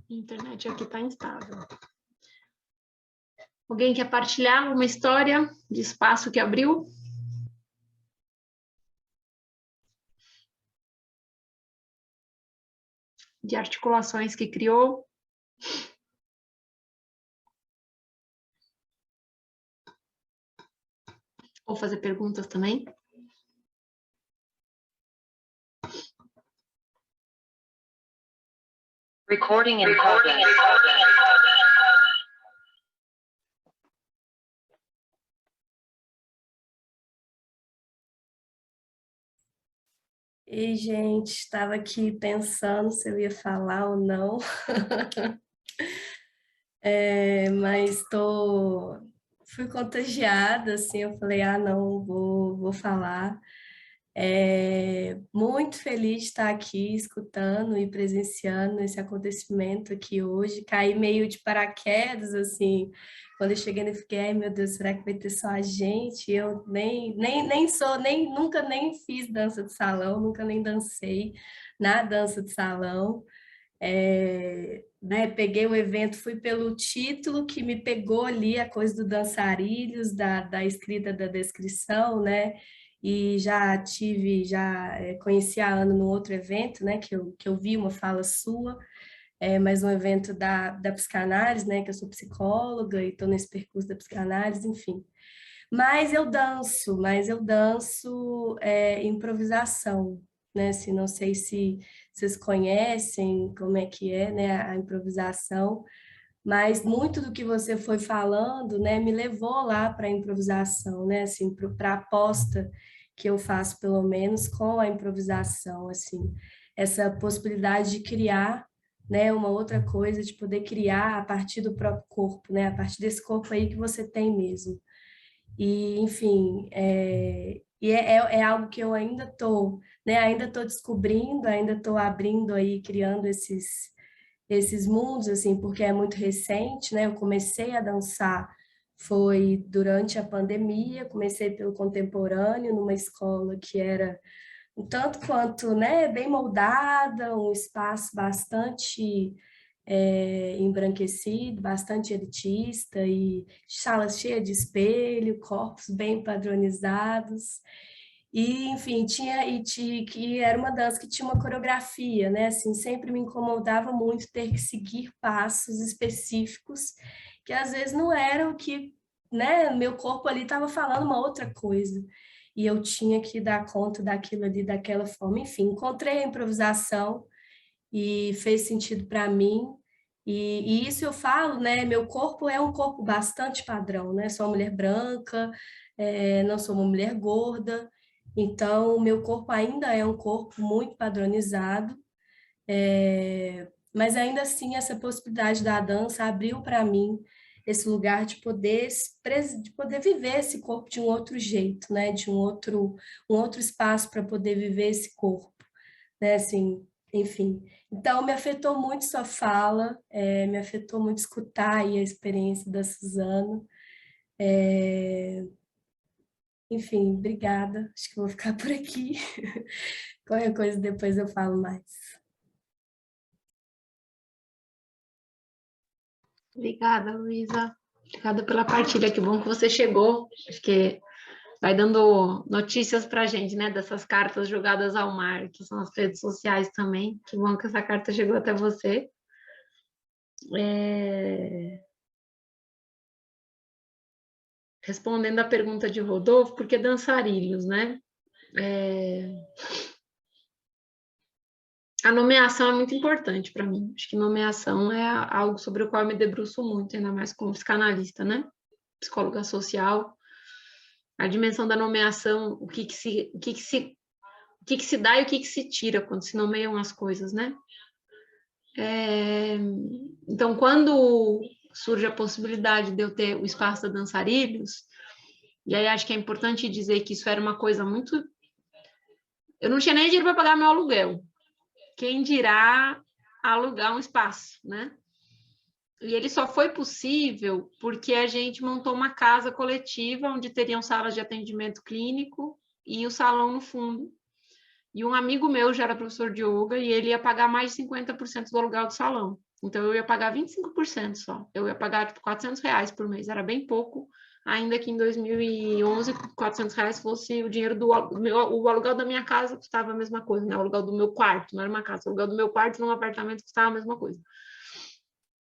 Speaker 2: A internet aqui está instável. Alguém quer partilhar uma história de espaço que abriu? De articulações que criou? Ou fazer perguntas também?
Speaker 4: Recording in progress.
Speaker 5: E, gente, estava aqui pensando se eu ia falar ou não. Mas fui contagiada, assim, eu falei, não, vou falar. Muito feliz de estar aqui escutando e presenciando esse acontecimento aqui hoje. Caí meio de paraquedas, assim, quando eu cheguei eu fiquei, ai meu Deus, será que vai ter só a gente? Eu nunca nem fiz dança de salão, nunca nem dancei na dança de salão. Né, peguei o evento, fui pelo título que me pegou ali, a coisa do dançarilhos, da escrita da descrição, né? E já conheci a Ana num outro evento, né? Que eu vi uma fala sua, mas um evento da psicanálise, né? Que eu sou psicóloga e estou nesse percurso da psicanálise, enfim. Mas eu danço improvisação, né? Assim, não sei se vocês conhecem como é que é, né, a improvisação, mas muito do que você foi falando, né, me levou lá para a improvisação, né, assim, para a aposta que eu faço, pelo menos, com a improvisação, assim, essa possibilidade de criar, né, uma outra coisa, de poder criar a partir do próprio corpo, né, a partir desse corpo aí que você tem mesmo. E, enfim, é algo que eu ainda estou, né, ainda estou descobrindo, ainda estou abrindo aí, criando esses mundos, assim, porque é muito recente, né? Eu comecei a dançar foi durante a pandemia, comecei pelo contemporâneo, numa escola que era um tanto quanto, né, bem moldada, um espaço bastante embranquecido, bastante elitista e salas cheias de espelho, corpos bem padronizados. E, enfim, que era uma dança que tinha uma coreografia, né? Assim, sempre me incomodava muito ter que seguir passos específicos que às vezes não eram o que, né? Meu corpo ali estava falando uma outra coisa. E eu tinha que dar conta daquilo ali daquela forma. Enfim, encontrei a improvisação e fez sentido para mim. E isso eu falo, né? Meu corpo é um corpo bastante padrão, né? Sou uma mulher branca, não sou uma mulher gorda, então meu corpo ainda é um corpo muito padronizado, mas ainda assim essa possibilidade da dança abriu para mim esse lugar de poder, de poder viver esse corpo de um outro jeito, né? De um outro espaço para poder viver esse corpo, né? Assim, enfim. Então, me afetou muito sua fala, me afetou muito escutar aí a experiência da Suzana. Enfim, obrigada. Acho que eu vou ficar por aqui. Qualquer coisa depois eu falo mais.
Speaker 2: Obrigada, Luísa. Obrigada pela partilha. Que bom que você chegou. Acho que vai dando notícias para a gente, né? Dessas cartas jogadas ao mar, que são as redes sociais também. Que bom que essa carta chegou até você. Respondendo à pergunta de Rodolfo, por que dançarinos, né? A nomeação é muito importante para mim. Acho que nomeação é algo sobre o qual eu me debruço muito, ainda mais como psicanalista, né? Psicóloga social. A dimensão da nomeação, o que se dá e o que se tira quando se nomeiam as coisas, né? Então, quando surge a possibilidade de eu ter o espaço da Dançarilhos, e aí acho que é importante dizer que isso era uma coisa muito... Eu não tinha nem dinheiro para pagar meu aluguel. Quem dirá alugar um espaço, né? E ele só foi possível porque a gente montou uma casa coletiva onde teriam salas de atendimento clínico e o salão no fundo. E um amigo meu já era professor de yoga e ele ia pagar mais de 50% do aluguel do salão. Então, eu ia pagar 25% só. Eu ia pagar, tipo, R$400 por mês. Era bem pouco, ainda que em 2011, R$400 fosse o dinheiro o aluguel da minha casa custava a mesma coisa, né? O aluguel do meu quarto, não era uma casa. O aluguel do meu quarto num apartamento custava a mesma coisa.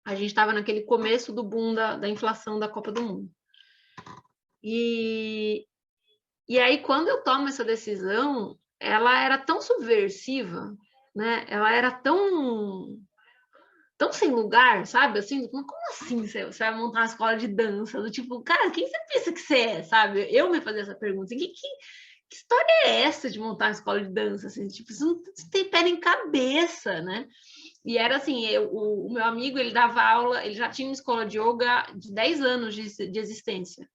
Speaker 2: A gente estava naquele começo do boom da inflação da Copa do Mundo. E aí, quando eu tomo essa decisão, ela era tão subversiva, né? Ela era tão sem lugar, sabe? Assim, como assim você vai montar uma escola de dança? Do tipo, cara, quem você pensa que você é, sabe? Eu me fazia essa pergunta. Assim, que história é essa de montar uma escola de dança? Assim, tipo, isso não tem pé nem cabeça, né? E era assim, o meu amigo, ele dava aula, ele já tinha uma escola de yoga de 10 anos de existência.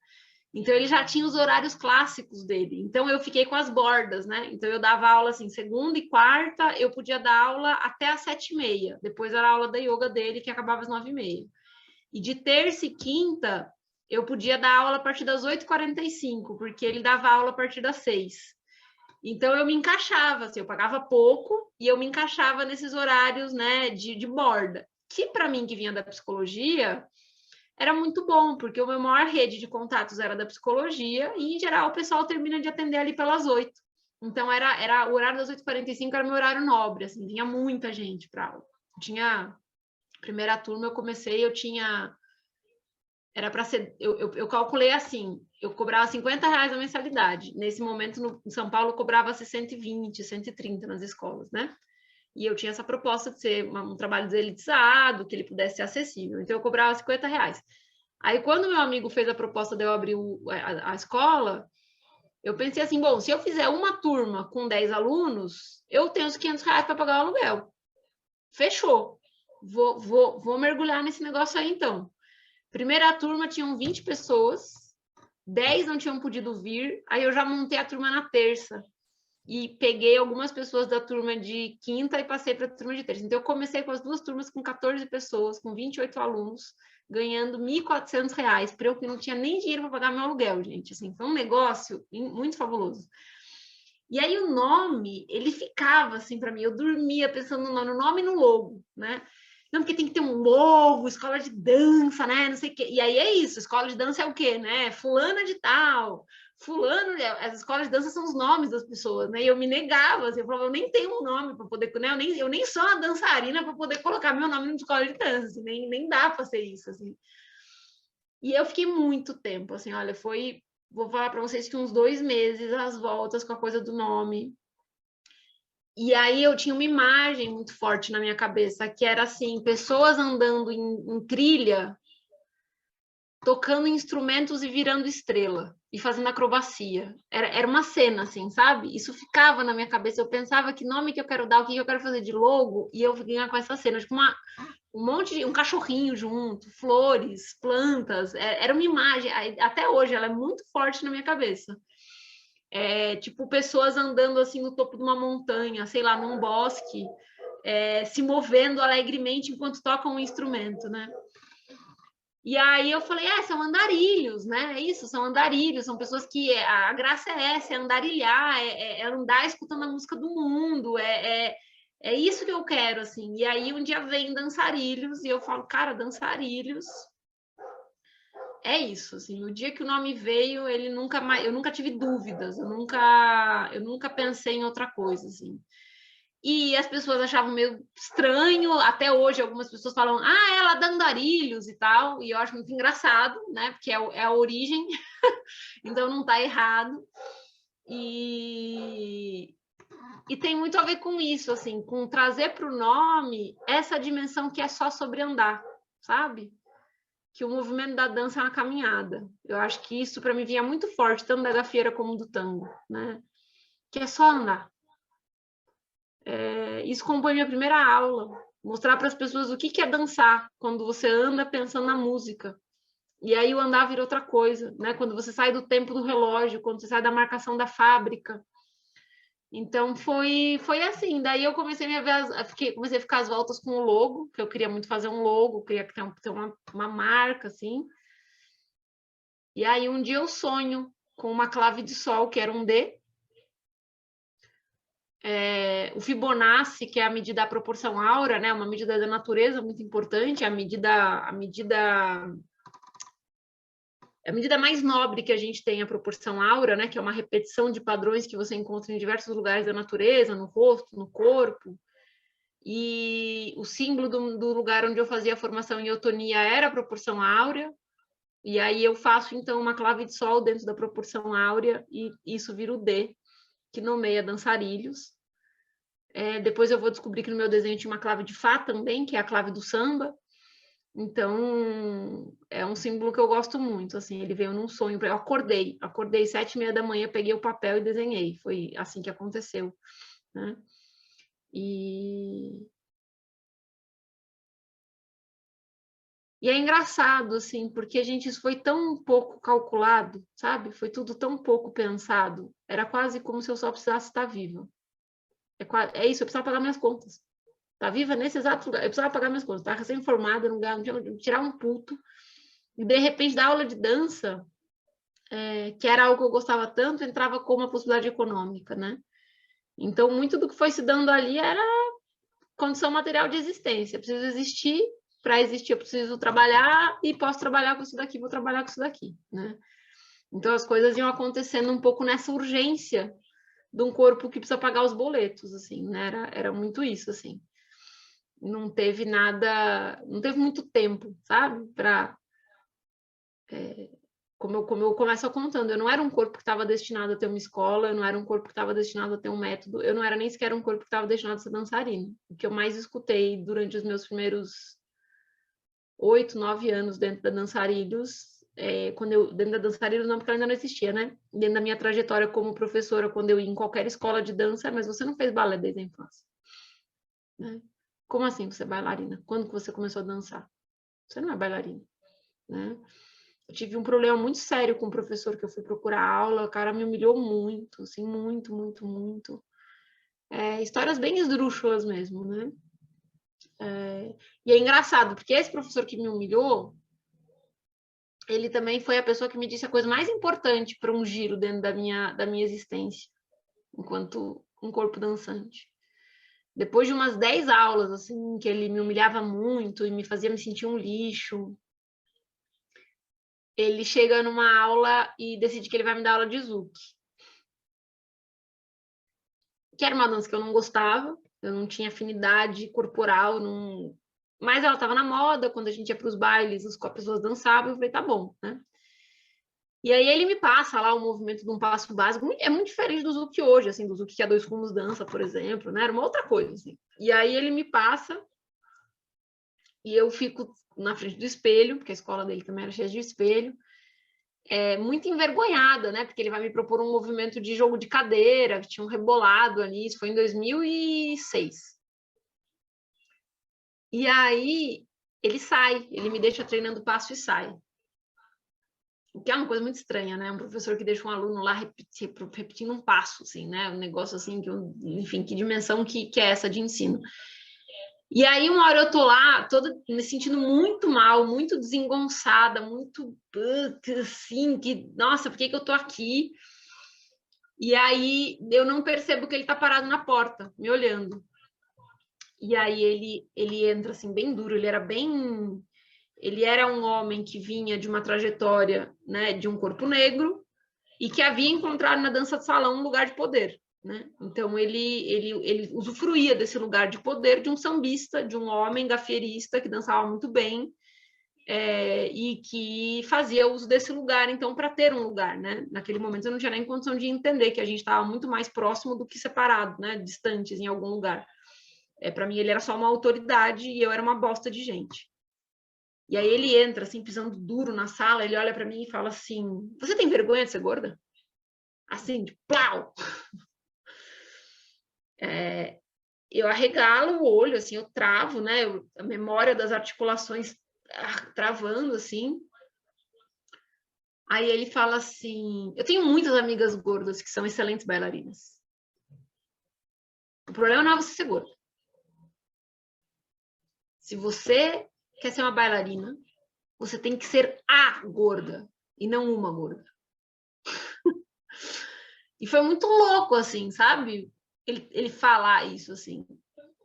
Speaker 2: Então, ele já tinha os horários clássicos dele. Então, eu fiquei com as bordas, né? Então, eu dava aula, assim, segunda e quarta, eu podia dar aula até às 7h30. Depois era a aula da yoga dele, que acabava às 9h30. E de terça e quinta, eu podia dar aula a partir das 8h45, porque ele dava aula a partir das 6h. Então, eu me encaixava, assim, eu pagava pouco e eu me encaixava nesses horários, né, de borda. Que, para mim, que vinha da psicologia, era muito bom, porque a minha maior rede de contatos era da psicologia e, em geral, o pessoal termina de atender ali pelas 8h. Então, era o horário das 8h45 era meu horário nobre, assim, vinha muita gente para aula. Tinha... Primeira turma eu comecei, eu tinha... Era para ser... Eu calculei assim, eu cobrava R$50 a mensalidade. Nesse momento, em São Paulo, eu cobrava 120, 130 nas escolas, né? E eu tinha essa proposta de ser um trabalho deselitizado, que ele pudesse ser acessível. Então, eu cobrava R$50. Aí, quando meu amigo fez a proposta de eu abrir a escola, eu pensei assim, bom, se eu fizer uma turma com 10 alunos, eu tenho os R$500 para pagar o aluguel. Fechou. Vou mergulhar nesse negócio aí, então. Primeira turma, tinham 20 pessoas, 10 não tinham podido vir, aí eu já montei a turma na terça. E peguei algumas pessoas da turma de quinta e passei para a turma de terça. Então, eu comecei com as duas turmas com 14 pessoas, com 28 alunos, ganhando R$1.400, para eu que não tinha nem dinheiro para pagar meu aluguel, gente. Assim, foi um negócio muito fabuloso. E aí, o nome, ele ficava assim para mim, eu dormia pensando no nome e no logo, né? Não, porque tem que ter um logo, escola de dança, né? Não sei o quê. E aí é isso, escola de dança é o quê, né? Fulana de tal, fulano, as escolas de dança são os nomes das pessoas, né? E eu me negava, assim, eu falava, eu nem tenho um nome para poder, né? Eu nem sou uma dançarina para poder colocar meu nome numa escola de dança, assim, nem dá para ser isso, assim. E eu fiquei muito tempo, assim, olha, vou falar para vocês que uns 2 meses às voltas com a coisa do nome. E aí eu tinha uma imagem muito forte na minha cabeça, que era assim, pessoas andando em trilha, tocando instrumentos e virando estrela, e fazendo acrobacia. Era uma cena, assim, sabe? Isso ficava na minha cabeça, eu pensava que nome que eu quero dar, o que eu quero fazer de logo, e eu vinha com essa cena, tipo um cachorrinho junto, flores, plantas, era uma imagem, até hoje ela é muito forte na minha cabeça. Tipo, pessoas andando assim no topo de uma montanha, sei lá, num bosque, se movendo alegremente enquanto tocam um instrumento, né? E aí eu falei, são andarilhos, né? É isso, são andarilhos, são pessoas que a graça é essa, é andarilhar, é andar escutando a música do mundo, é isso que eu quero, assim. E aí um dia vem dançarilhos e eu falo, cara, dançarilhos é isso, assim. O dia que o nome veio, ele nunca mais, eu nunca tive dúvidas, eu nunca pensei em outra coisa, assim. E as pessoas achavam meio estranho, até hoje algumas pessoas falam, ela dá andarilhos e tal, e eu acho muito engraçado, né, porque é a origem, então não está errado. E tem muito a ver com isso, assim, com trazer para o nome essa dimensão que é só sobre andar, sabe? Que o movimento da dança é uma caminhada. Eu acho que isso para mim vinha muito forte, tanto da gafieira como do tango, né? Que é só andar. Isso compõe minha primeira aula, mostrar para as pessoas o que é dançar, quando você anda pensando na música. E aí o andar vira outra coisa, né? Quando você sai do tempo do relógio, quando você sai da marcação da fábrica. Então foi assim, daí eu comecei comecei a ficar às voltas com o logo, que eu queria muito fazer um logo, queria ter uma marca, assim. E aí um dia eu sonho com uma clave de sol, que era um D, o Fibonacci, que é a medida da proporção áurea, né? Uma medida da natureza muito importante, a medida mais nobre que a gente tem, a proporção áurea, né? Que é uma repetição de padrões que você encontra em diversos lugares da natureza, no rosto, no corpo. E o símbolo do lugar onde eu fazia a formação em eutonia era a proporção áurea. E aí eu faço, então, uma clave de sol dentro da proporção áurea e isso vira o D, que nomeia dançarilhos. Depois eu vou descobrir que no meu desenho tinha uma clave de Fá também, que é a clave do samba. Então, é um símbolo que eu gosto muito, assim, ele veio num sonho, eu acordei 7h30 da manhã, peguei o papel e desenhei, foi assim que aconteceu, né? E é engraçado, assim, porque, gente, isso foi tão pouco calculado, sabe? Foi tudo tão pouco pensado, era quase como se eu só precisasse estar viva. É isso, eu precisava pagar minhas contas. Tá viva nesse exato lugar. Eu precisava pagar minhas contas. Estava recém-formada, não tinha onde tirar um puto. E, de repente, da aula de dança, que era algo que eu gostava tanto, entrava como uma possibilidade econômica, né? Então, muito do que foi se dando ali era condição material de existência. Eu preciso existir, para existir eu preciso trabalhar, e posso trabalhar com isso daqui, vou trabalhar com isso daqui, né? Então, as coisas iam acontecendo um pouco nessa urgência de um corpo que precisa pagar os boletos, assim, né? Era muito isso, assim. Não teve nada, não teve muito tempo, sabe? Como eu começo contando, eu não era um corpo que estava destinado a ter uma escola, eu não era um corpo que estava destinado a ter um método, eu não era nem sequer um corpo que estava destinado a ser dançarino. O que eu mais escutei durante os meus primeiros 8, 9 anos dentro da Dançarilhos, dentro da Dançarilhos não, porque ela ainda não existia, né? Dentro da minha trajetória como professora, quando eu ia em qualquer escola de dança, mas você não fez balé desde a infância, né? Como assim você é bailarina? Quando que você começou a dançar? Você não é bailarina, né? Eu tive um problema muito sério com o professor que eu fui procurar aula, o cara me humilhou muito, assim, muito, muito, muito. Histórias bem esdrúxulas mesmo, né? E é engraçado, porque esse professor que me humilhou, ele também foi a pessoa que me disse a coisa mais importante para um giro dentro da minha existência, enquanto um corpo dançante. Depois de umas 10 aulas, assim, que ele me humilhava muito e me fazia me sentir um lixo, ele chega numa aula e decide que ele vai me dar aula de Zouk. Que era uma dança que eu não gostava, eu não tinha afinidade corporal, não... mas ela estava na moda, quando a gente ia para os bailes, as pessoas dançavam, eu falei, tá bom, né? E aí ele me passa lá o movimento de um passo básico, é muito diferente do Zouk hoje, assim, do Zouk que é 2 rumos dança, por exemplo, né? Era uma outra coisa, assim. E aí ele me passa e eu fico na frente do espelho, porque a escola dele também era cheia de espelho, muito envergonhada, né? Porque ele vai me propor um movimento de jogo de cadeira, que tinha um rebolado ali, isso foi em 2006. E aí ele sai, ele me deixa treinando passo e sai. O que é uma coisa muito estranha, né? Um professor que deixa um aluno lá repetindo um passo, assim, né? Um negócio assim, enfim, que dimensão que é essa de ensino. E aí, uma hora eu tô lá, toda me sentindo muito mal, muito desengonçada, muito assim, que, nossa, por que que eu tô aqui? E aí, eu não percebo que ele tá parado na porta, me olhando. E aí, ele entra, assim, bem duro, ele era um homem que vinha de uma trajetória, né, de um corpo negro e que havia encontrado na dança de salão um lugar de poder. Né? Então, ele usufruía desse lugar de poder de um sambista, de um homem gafierista que dançava muito bem e que fazia uso desse lugar, então, para ter um lugar. Né? Naquele momento, eu não tinha nem condição de entender que a gente estava muito mais próximo do que separado, né? Distantes em algum lugar. Para mim, ele era só uma autoridade e eu era uma bosta de gente. E aí ele entra, assim, pisando duro na sala, ele olha para mim e fala assim, você tem vergonha de ser gorda? Assim, de plau! Eu arregalo o olho, assim, eu travo, né? A memória das articulações travando, assim. Aí ele fala assim, eu tenho muitas amigas gordas que são excelentes bailarinas. O problema não é você ser gorda. Se você quer ser uma bailarina, você tem que ser a gorda e não uma gorda. E foi muito louco, assim, sabe? Ele falar isso, assim.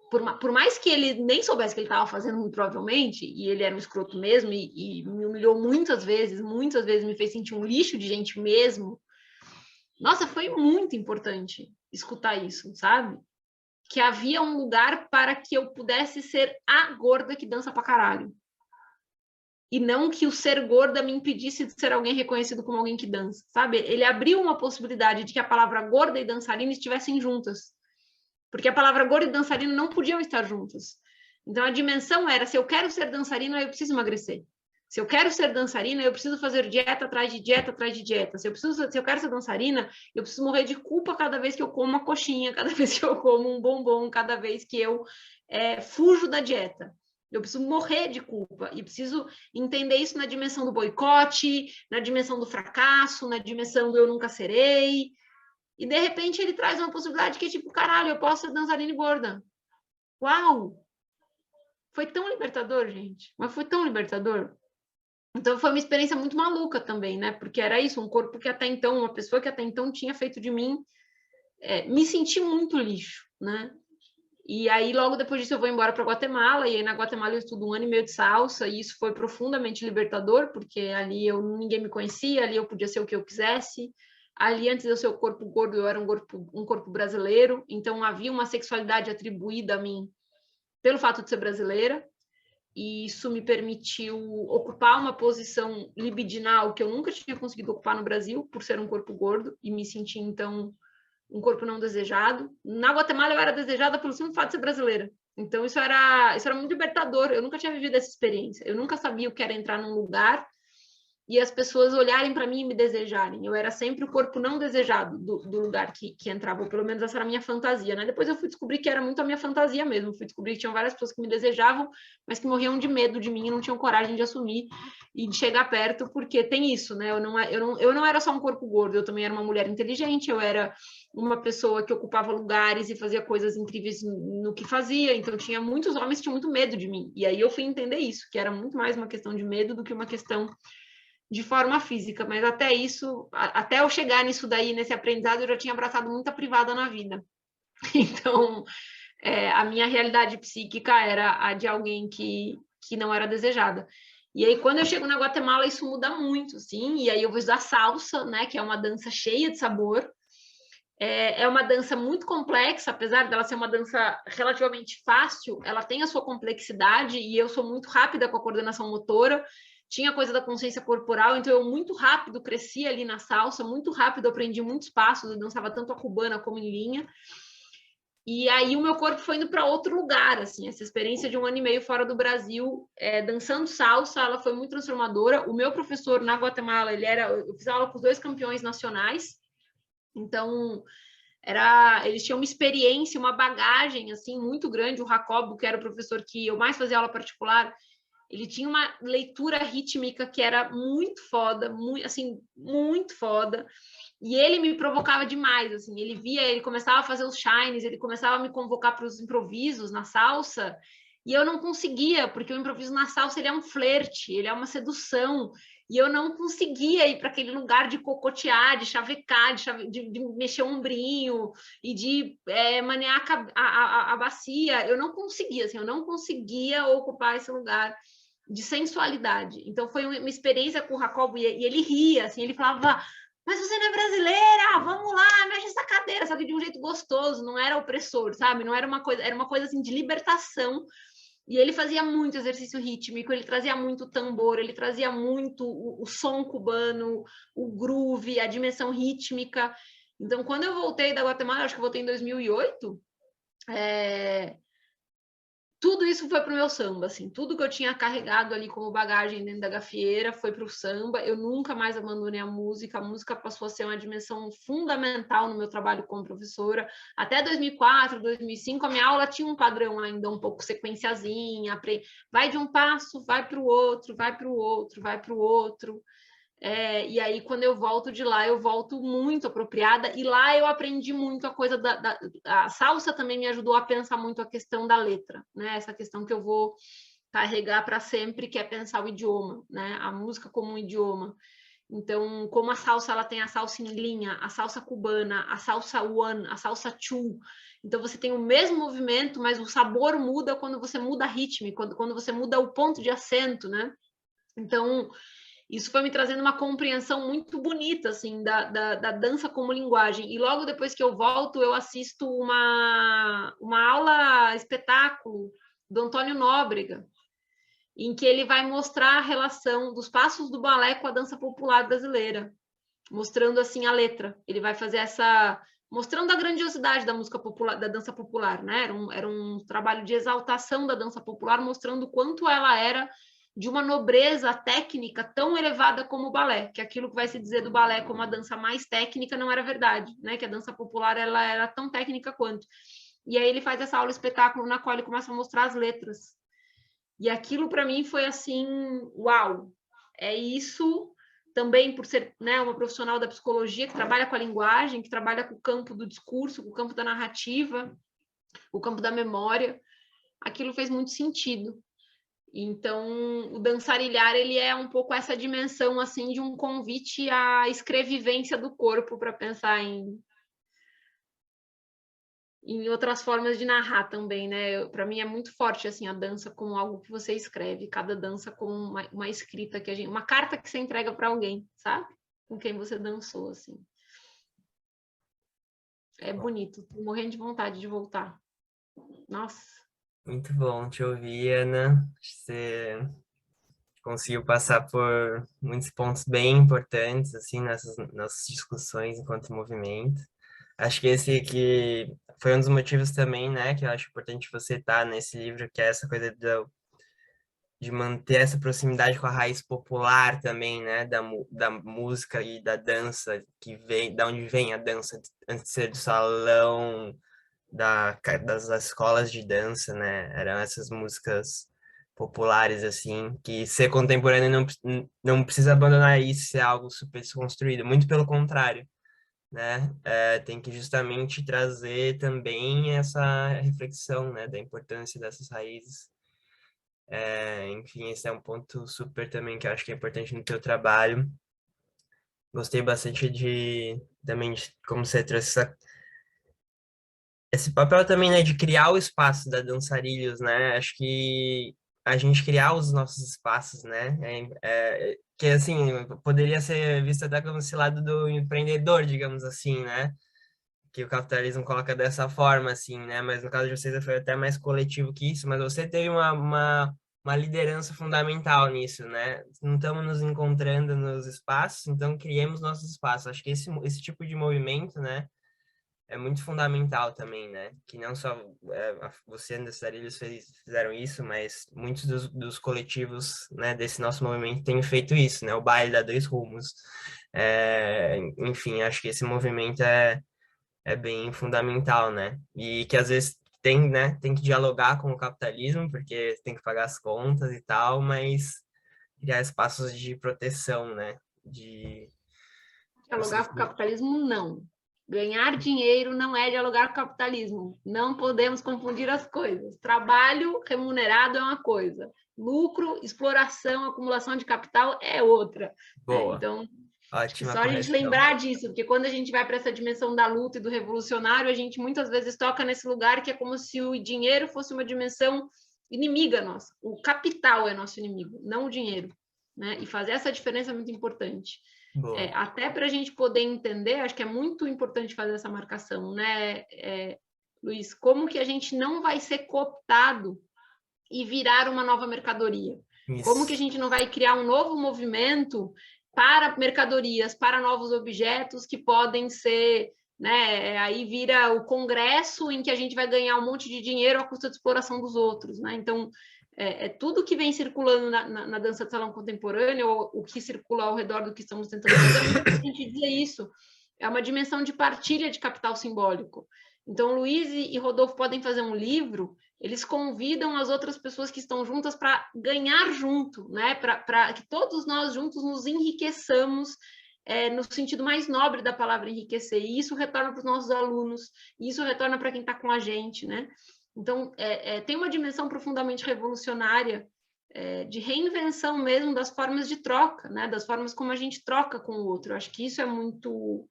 Speaker 2: Por mais que ele nem soubesse o que ele estava fazendo, muito provavelmente, e ele era um escroto mesmo, e me humilhou muitas vezes me fez sentir um lixo de gente mesmo. Nossa, foi muito importante escutar isso, sabe? Que havia um lugar para que eu pudesse ser a gorda que dança pra caralho. E não que o ser gorda me impedisse de ser alguém reconhecido como alguém que dança, sabe? Ele abriu uma possibilidade de que a palavra gorda e dançarina estivessem juntas. Porque a palavra gorda e dançarina não podiam estar juntas. Então, a dimensão era, se eu quero ser dançarina, eu preciso emagrecer. Se eu quero ser dançarina, eu preciso fazer dieta atrás de dieta atrás de dieta. Se eu quero ser dançarina, eu preciso morrer de culpa cada vez que eu como uma coxinha, cada vez que eu como um bombom, cada vez que eu fujo da dieta. Eu preciso morrer de culpa e preciso entender isso na dimensão do boicote, na dimensão do fracasso, na dimensão do eu nunca serei. E, de repente, ele traz uma possibilidade que é tipo, caralho, eu posso ser dançarina e gorda. Uau! Foi tão libertador, gente. Mas foi tão libertador. Então, foi uma experiência muito maluca também, né? Porque era isso, um corpo que até então, uma pessoa que até então tinha feito de mim, me senti muito lixo, né? E aí, logo depois disso, eu vou embora para Guatemala, e aí na Guatemala eu estudo 1 ano e meio de salsa, e isso foi profundamente libertador, porque ali ninguém me conhecia, ali eu podia ser o que eu quisesse. Ali, antes de eu ser o corpo gordo, eu era um corpo brasileiro, então havia uma sexualidade atribuída a mim pelo fato de ser brasileira, e isso me permitiu ocupar uma posição libidinal que eu nunca tinha conseguido ocupar no Brasil, por ser um corpo gordo, e me sentir, então, um corpo não desejado. Na Guatemala, eu era desejada pelo simples fato de ser brasileira. Então, isso era muito libertador. Eu nunca tinha vivido essa experiência. Eu nunca sabia o que era entrar num lugar e as pessoas olharem para mim e me desejarem. Eu era sempre o corpo não desejado do lugar que entrava, ou pelo menos essa era a minha fantasia, né? Depois eu fui descobrir que era muito a minha fantasia mesmo, fui descobrir que tinham várias pessoas que me desejavam, mas que morriam de medo de mim e não tinham coragem de assumir e de chegar perto, porque tem isso, né? Eu não era só um corpo gordo, eu também era uma mulher inteligente, eu era uma pessoa que ocupava lugares e fazia coisas incríveis no que fazia, então tinha muitos homens que tinham muito medo de mim, e aí eu fui entender isso, que era muito mais uma questão de medo do que uma questão de forma física, mas até isso, até eu chegar nisso daí, nesse aprendizado, eu já tinha abraçado muita privada na vida. Então, a minha realidade psíquica era a de alguém que não era desejada. E aí, quando eu chego na Guatemala, isso muda muito, sim, e aí eu vou estudar salsa, né, que é uma dança cheia de sabor. É uma dança muito complexa, apesar dela ser uma dança relativamente fácil, ela tem a sua complexidade, e eu sou muito rápida com a coordenação motora, tinha coisa da consciência corporal, então eu muito rápido cresci ali na salsa, muito rápido aprendi muitos passos, eu dançava tanto a cubana como em linha, e aí o meu corpo foi indo para outro lugar, assim, essa experiência de 1 ano e meio fora do Brasil, dançando salsa, ela foi muito transformadora. O meu professor na Guatemala, eu fiz aula com os 2 campeões nacionais, então eles tinham uma experiência, uma bagagem, assim, muito grande. O Jacobo, que era o professor que eu mais fazia aula particular, ele tinha uma leitura rítmica que era muito foda, muito, assim, muito foda. E ele me provocava demais, assim, ele começava a fazer os shines, ele começava a me convocar para os improvisos na salsa, e eu não conseguia, porque o improviso na salsa ele é um flerte, ele é uma sedução, e eu não conseguia ir para aquele lugar de cocotear, de chavecar, de mexer o ombrinho e de manear a bacia. Eu não conseguia, assim, eu não conseguia ocupar esse lugar de sensualidade. Então foi uma experiência com o Jacobo, e ele ria, assim, ele falava: mas você não é brasileira, vamos lá, mexe essa cadeira, só que de um jeito gostoso, não era opressor, sabe? Não era uma coisa, era uma coisa assim de libertação. E ele fazia muito exercício rítmico, ele trazia muito tambor, ele trazia muito o som cubano, o groove, a dimensão rítmica. Então, quando eu voltei da Guatemala, acho que eu voltei em 2008, tudo isso foi para o meu samba, assim, tudo que eu tinha carregado ali como bagagem dentro da gafieira foi para o samba. Eu nunca mais abandonei a música passou a ser uma dimensão fundamental no meu trabalho como professora. Até 2004, 2005, a minha aula tinha um padrão ainda um pouco sequenciazinha, vai de um passo, vai para o outro, vai para o outro, vai para o outro. E aí, quando eu volto de lá, eu volto muito apropriada, e lá eu aprendi muito a coisa a salsa também me ajudou a pensar muito a questão da letra, né? Essa questão que eu vou carregar para sempre, que é pensar o idioma, né? A música como um idioma. Então, como a salsa, ela tem a salsa em linha, a salsa cubana, a salsa one, a salsa two. Então, você tem o mesmo movimento, mas o sabor muda quando você muda a ritmo, quando você muda o ponto de acento, né? Então, isso foi me trazendo uma compreensão muito bonita, assim, da dança como linguagem. E logo depois que eu volto, eu assisto uma aula espetáculo do Antônio Nóbrega, em que ele vai mostrar a relação dos passos do balé com a dança popular brasileira, mostrando, assim, a letra. Ele vai fazer mostrando a grandiosidade da música popular, da dança popular, né? Era um trabalho de exaltação da dança popular, mostrando o quanto ela era de uma nobreza técnica tão elevada como o balé, que aquilo que vai se dizer do balé como a dança mais técnica não era verdade, né? Que a dança popular ela era tão técnica quanto. E aí ele faz essa aula espetáculo na qual ele começa a mostrar as letras. E aquilo para mim foi assim, uau, é isso. Também por ser, né, uma profissional da psicologia que trabalha com a linguagem, que trabalha com o campo do discurso, com o campo da narrativa, o campo da memória, aquilo fez muito sentido. Então, o dançarilhar, ele é um pouco essa dimensão, assim, de um convite à escrevivência do corpo para pensar em outras formas de narrar também, né? Para mim é muito forte, assim, a dança como algo que você escreve, cada dança como uma escrita uma carta que você entrega para alguém, sabe? Com quem você dançou, assim. É bonito, tô morrendo de vontade de voltar. Nossa.
Speaker 1: Muito bom te ouvir, Ana. Você conseguiu passar por muitos pontos bem importantes, assim, nessas nossas discussões enquanto movimento. Acho que esse que foi um dos motivos também, né, que eu acho importante você estar nesse livro, que é essa coisa de manter essa proximidade com a raiz popular também, né, da música e da dança, que vem, da onde vem a dança, antes de ser do salão, das escolas de dança, né, eram essas músicas populares, assim, que ser contemporâneo não precisa abandonar isso, ser algo super desconstruído, muito pelo contrário, né, tem que justamente trazer também essa reflexão, né, da importância dessas raízes. Enfim, esse é um ponto super também que eu acho que é importante no teu trabalho. Gostei bastante também de como você trouxe esse papel também, né, de criar o espaço da Dançarilhos, né? Acho que a gente criar os nossos espaços, né? Que, assim, poderia ser visto até como esse lado do empreendedor, digamos assim, né? Que o capitalismo coloca dessa forma, assim, né? Mas no caso de vocês foi até mais coletivo que isso, mas você teve uma liderança fundamental nisso, né? Não estamos nos encontrando nos espaços, então criemos nossos espaços. Acho que esse tipo de movimento, né? É muito fundamental também, né? Que não só você e Dançarilhos fizeram isso, mas muitos dos coletivos, né, desse nosso movimento têm feito isso, né? O baile dá dois rumos. Enfim, acho que esse movimento é é bem fundamental, né? E que às vezes tem, né, tem que dialogar com o capitalismo, porque tem que pagar as contas e tal, mas criar espaços de proteção, né? De
Speaker 2: Dialogar com o capitalismo, não. Ganhar dinheiro não é dialogar com o capitalismo. Não podemos confundir as coisas. Trabalho remunerado é uma coisa. Lucro, exploração, acumulação de capital é outra.
Speaker 1: boa,
Speaker 2: Então,
Speaker 1: ótima
Speaker 2: só a gente
Speaker 1: correção.
Speaker 2: lembrar disso, porque quando a gente vai para essa dimensão da luta e do revolucionário, a gente muitas vezes toca nesse lugar que é como se o dinheiro fosse uma dimensão inimiga nossa. O capital é nosso inimigo, não o dinheiro. Né? E fazer essa diferença é muito importante.
Speaker 1: Boa.
Speaker 2: Até para a gente poder entender, acho que é muito importante fazer essa marcação, né, Luiz? Como que a gente não vai ser cooptado e virar uma nova mercadoria?
Speaker 1: Isso.
Speaker 2: Como que a gente não vai criar um novo movimento para mercadorias, para novos objetos que podem ser, né, aí vira o congresso em que a gente vai ganhar um monte de dinheiro à custa de exploração dos outros, né? Então, tudo que vem circulando na dança de salão contemporânea, ou o que circula ao redor do que estamos tentando fazer, a gente dizer isso. É uma dimensão de partilha de capital simbólico. Então, Luiz e Rodolfo podem fazer um livro, eles convidam as outras pessoas que estão juntas para ganhar junto, né? Para que todos nós juntos nos enriqueçamos no sentido mais nobre da palavra enriquecer. E isso retorna para os nossos alunos, e isso retorna para quem está com a gente, né? Então, tem uma dimensão profundamente revolucionária de reinvenção mesmo das formas de troca, né? Das formas como a gente troca com o outro. Eu acho que isso é muito...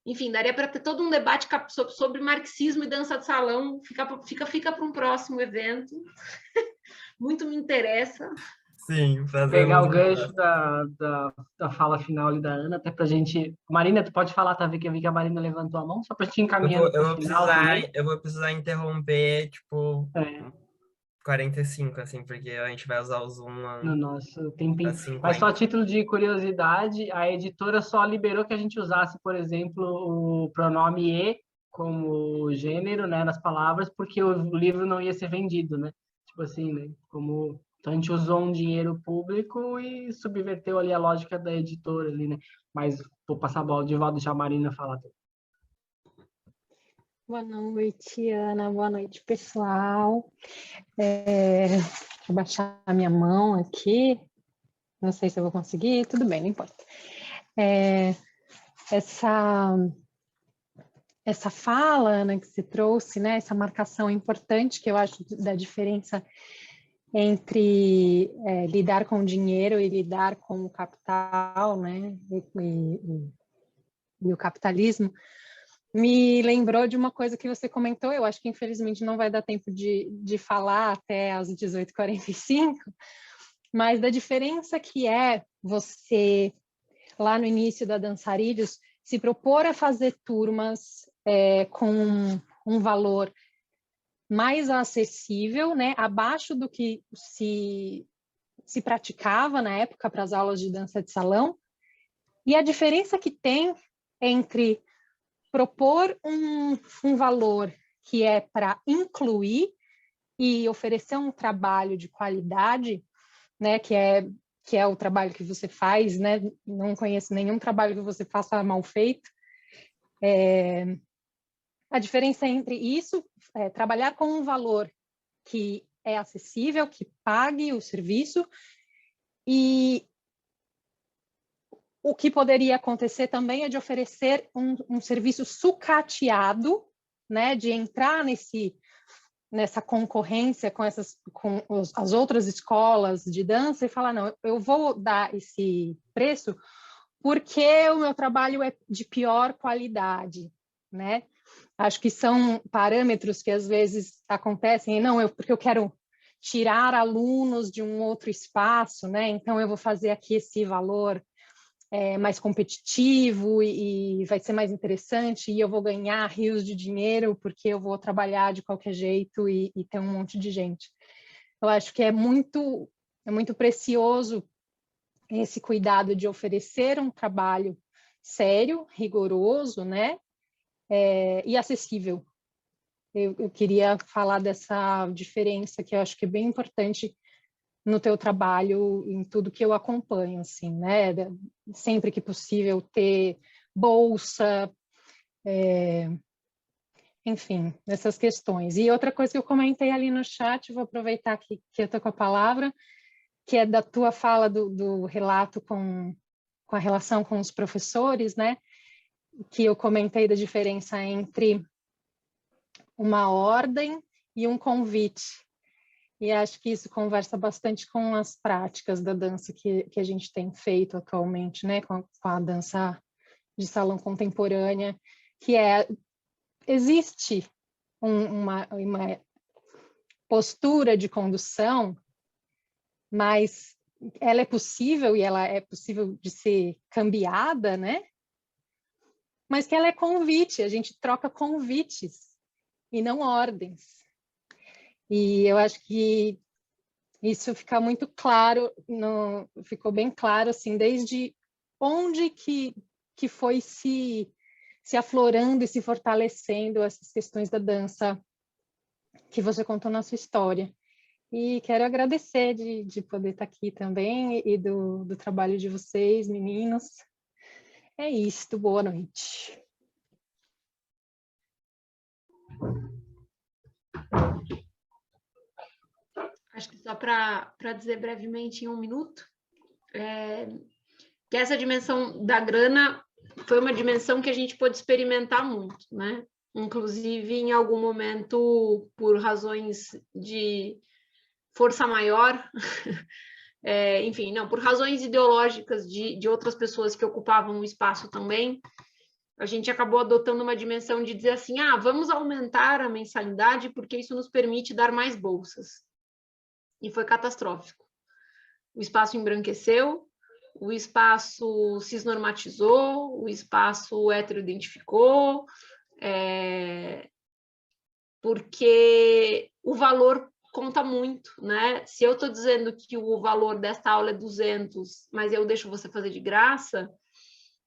Speaker 2: Enfim, daria para ter todo um debate sobre marxismo e dança de salão. Fica para um próximo evento. Muito me interessa.
Speaker 1: Sim,
Speaker 6: pegar o gancho da fala final ali da Ana, até pra gente... Marina, tu pode falar, tá? Que eu vi que a Marina levantou a mão, só pra gente ir encaminhando pro final também.
Speaker 1: Eu vou precisar interromper, tipo,
Speaker 6: É.
Speaker 1: 45, assim, porque a gente vai usar o Zoom
Speaker 6: No nosso tempinho.
Speaker 1: a 50.
Speaker 6: Mas só a título de curiosidade, a editora só liberou que a gente usasse, por exemplo, o pronome e como gênero, né, nas palavras, porque o livro não ia ser vendido, né? Tipo assim, né? Como... Então a gente usou um dinheiro público e subverteu ali a lógica da editora ali, né? Mas vou passar a bola de volta, deixar a Marina falar.
Speaker 7: Boa noite, Ana. Boa noite, pessoal. Deixa eu baixar a minha mão aqui. Não sei se eu vou conseguir. Tudo bem, não importa. Essa fala, Ana, que você trouxe, né? Essa marcação importante que eu acho da diferença entre lidar com o dinheiro e lidar com o capital, né? E o capitalismo. Me lembrou de uma coisa que você comentou, eu acho que infelizmente não vai dar tempo de falar até às 18h45, mas da diferença que é você, lá no início da Dançarilhos, se propor a fazer turmas com um valor mais acessível, né, abaixo do que se praticava na época para as aulas de dança de salão, e a diferença que tem entre propor um valor que é para incluir e oferecer um trabalho de qualidade, né, que é o trabalho que você faz, né? Não conheço nenhum trabalho que você faça mal feito. A diferença entre isso, trabalhar com um valor que é acessível, que pague o serviço, e o que poderia acontecer também é de oferecer um serviço sucateado, né, de entrar nessa concorrência com as outras escolas de dança e falar, não, eu vou dar esse preço porque o meu trabalho é de pior qualidade, né? Acho que são parâmetros que às vezes acontecem, não, porque eu quero tirar alunos de um outro espaço, né? Então eu vou fazer aqui esse valor mais competitivo e vai ser mais interessante e eu vou ganhar rios de dinheiro porque eu vou trabalhar de qualquer jeito e ter um monte de gente. Eu acho que é muito precioso esse cuidado de oferecer um trabalho sério, rigoroso, né? E acessível. Eu queria falar dessa diferença que eu acho que é bem importante no teu trabalho, em tudo que eu acompanho, assim, né? Sempre que possível ter bolsa, enfim, essas questões. E outra coisa que eu comentei ali no chat, vou aproveitar que eu estou com a palavra, que é da tua fala do relato com a relação com os professores, né? Que eu comentei da diferença entre uma ordem e um convite. E acho que isso conversa bastante com as práticas da dança que a gente tem feito atualmente, né? Com a dança de salão contemporânea, que existe uma postura de condução, mas ela é possível e ela é possível de ser cambiada, né? Mas que ela é convite, a gente troca convites e não ordens. E eu acho que isso fica muito claro, ficou bem claro, assim, desde onde que foi se aflorando e se fortalecendo essas questões da dança que você contou na sua história. E quero agradecer de poder estar aqui também e do trabalho de vocês, meninos. É isso, boa noite.
Speaker 2: Acho que só para dizer brevemente em 1 minuto, que essa dimensão da grana foi uma dimensão que a gente pôde experimentar muito, né? Inclusive, em algum momento, por razões de força maior, enfim, não, por razões ideológicas de outras pessoas que ocupavam o espaço também, a gente acabou adotando uma dimensão de dizer assim, vamos aumentar a mensalidade porque isso nos permite dar mais bolsas. E foi catastrófico. O espaço embranqueceu, o espaço cisnormatizou, o espaço heteroidentificou, porque o valor conta muito, né? Se eu estou dizendo que o valor desta aula é 200, mas eu deixo você fazer de graça,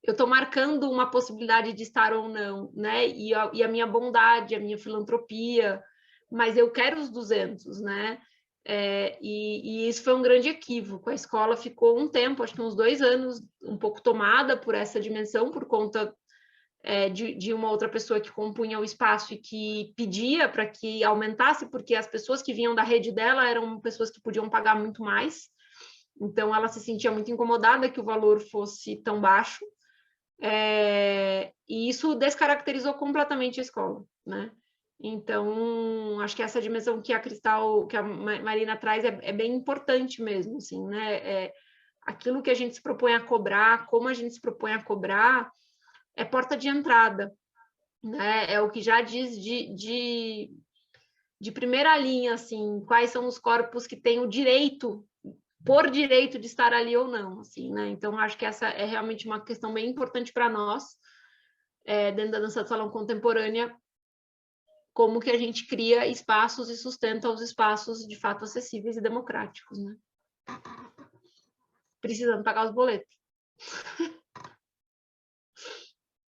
Speaker 2: eu estou marcando uma possibilidade de estar ou não, né? E a minha bondade, a minha filantropia, mas eu quero os 200, né? E isso foi um grande equívoco. A escola ficou um tempo, acho que uns 2 anos, um pouco tomada por essa dimensão, por conta de uma outra pessoa que compunha o espaço e que pedia para que aumentasse, porque as pessoas que vinham da rede dela eram pessoas que podiam pagar muito mais. Então, ela se sentia muito incomodada que o valor fosse tão baixo. E isso descaracterizou completamente a escola, né? Então, acho que essa dimensão que a Marina traz é bem importante mesmo, assim, né? Aquilo que a gente se propõe a cobrar, como a gente se propõe a cobrar, é porta de entrada, né? É o que já diz de primeira linha, assim, quais são os corpos que têm o direito, por direito de estar ali ou não, assim, né? Então, acho que essa é realmente uma questão bem importante para nós, dentro da dança de salão contemporânea, como que a gente cria espaços e sustenta os espaços de fato acessíveis e democráticos, né? Precisando pagar os boletos.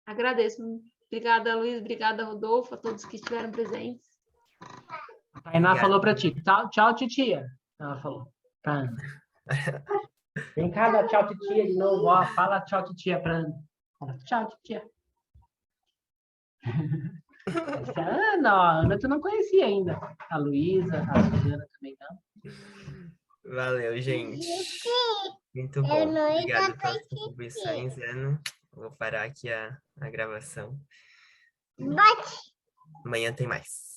Speaker 2: Agradeço. Obrigada, Luiz. Obrigada, Rodolfo, a todos que estiveram presentes.
Speaker 6: A Tainá falou para ti. Tchau, titia. Ela falou. Pra Ana. Vem cá, dá tchau, titia, de novo. Ó, fala tchau, titia para Ana. Fala, tchau, titia. Essa é a Ana, ó. A Ana tu não conhecia ainda. A Luísa, a Suzana também não.
Speaker 1: Valeu, gente. Muito bom. Obrigado pelas contribuições, Ana. Vou parar aqui a gravação. Amanhã tem mais.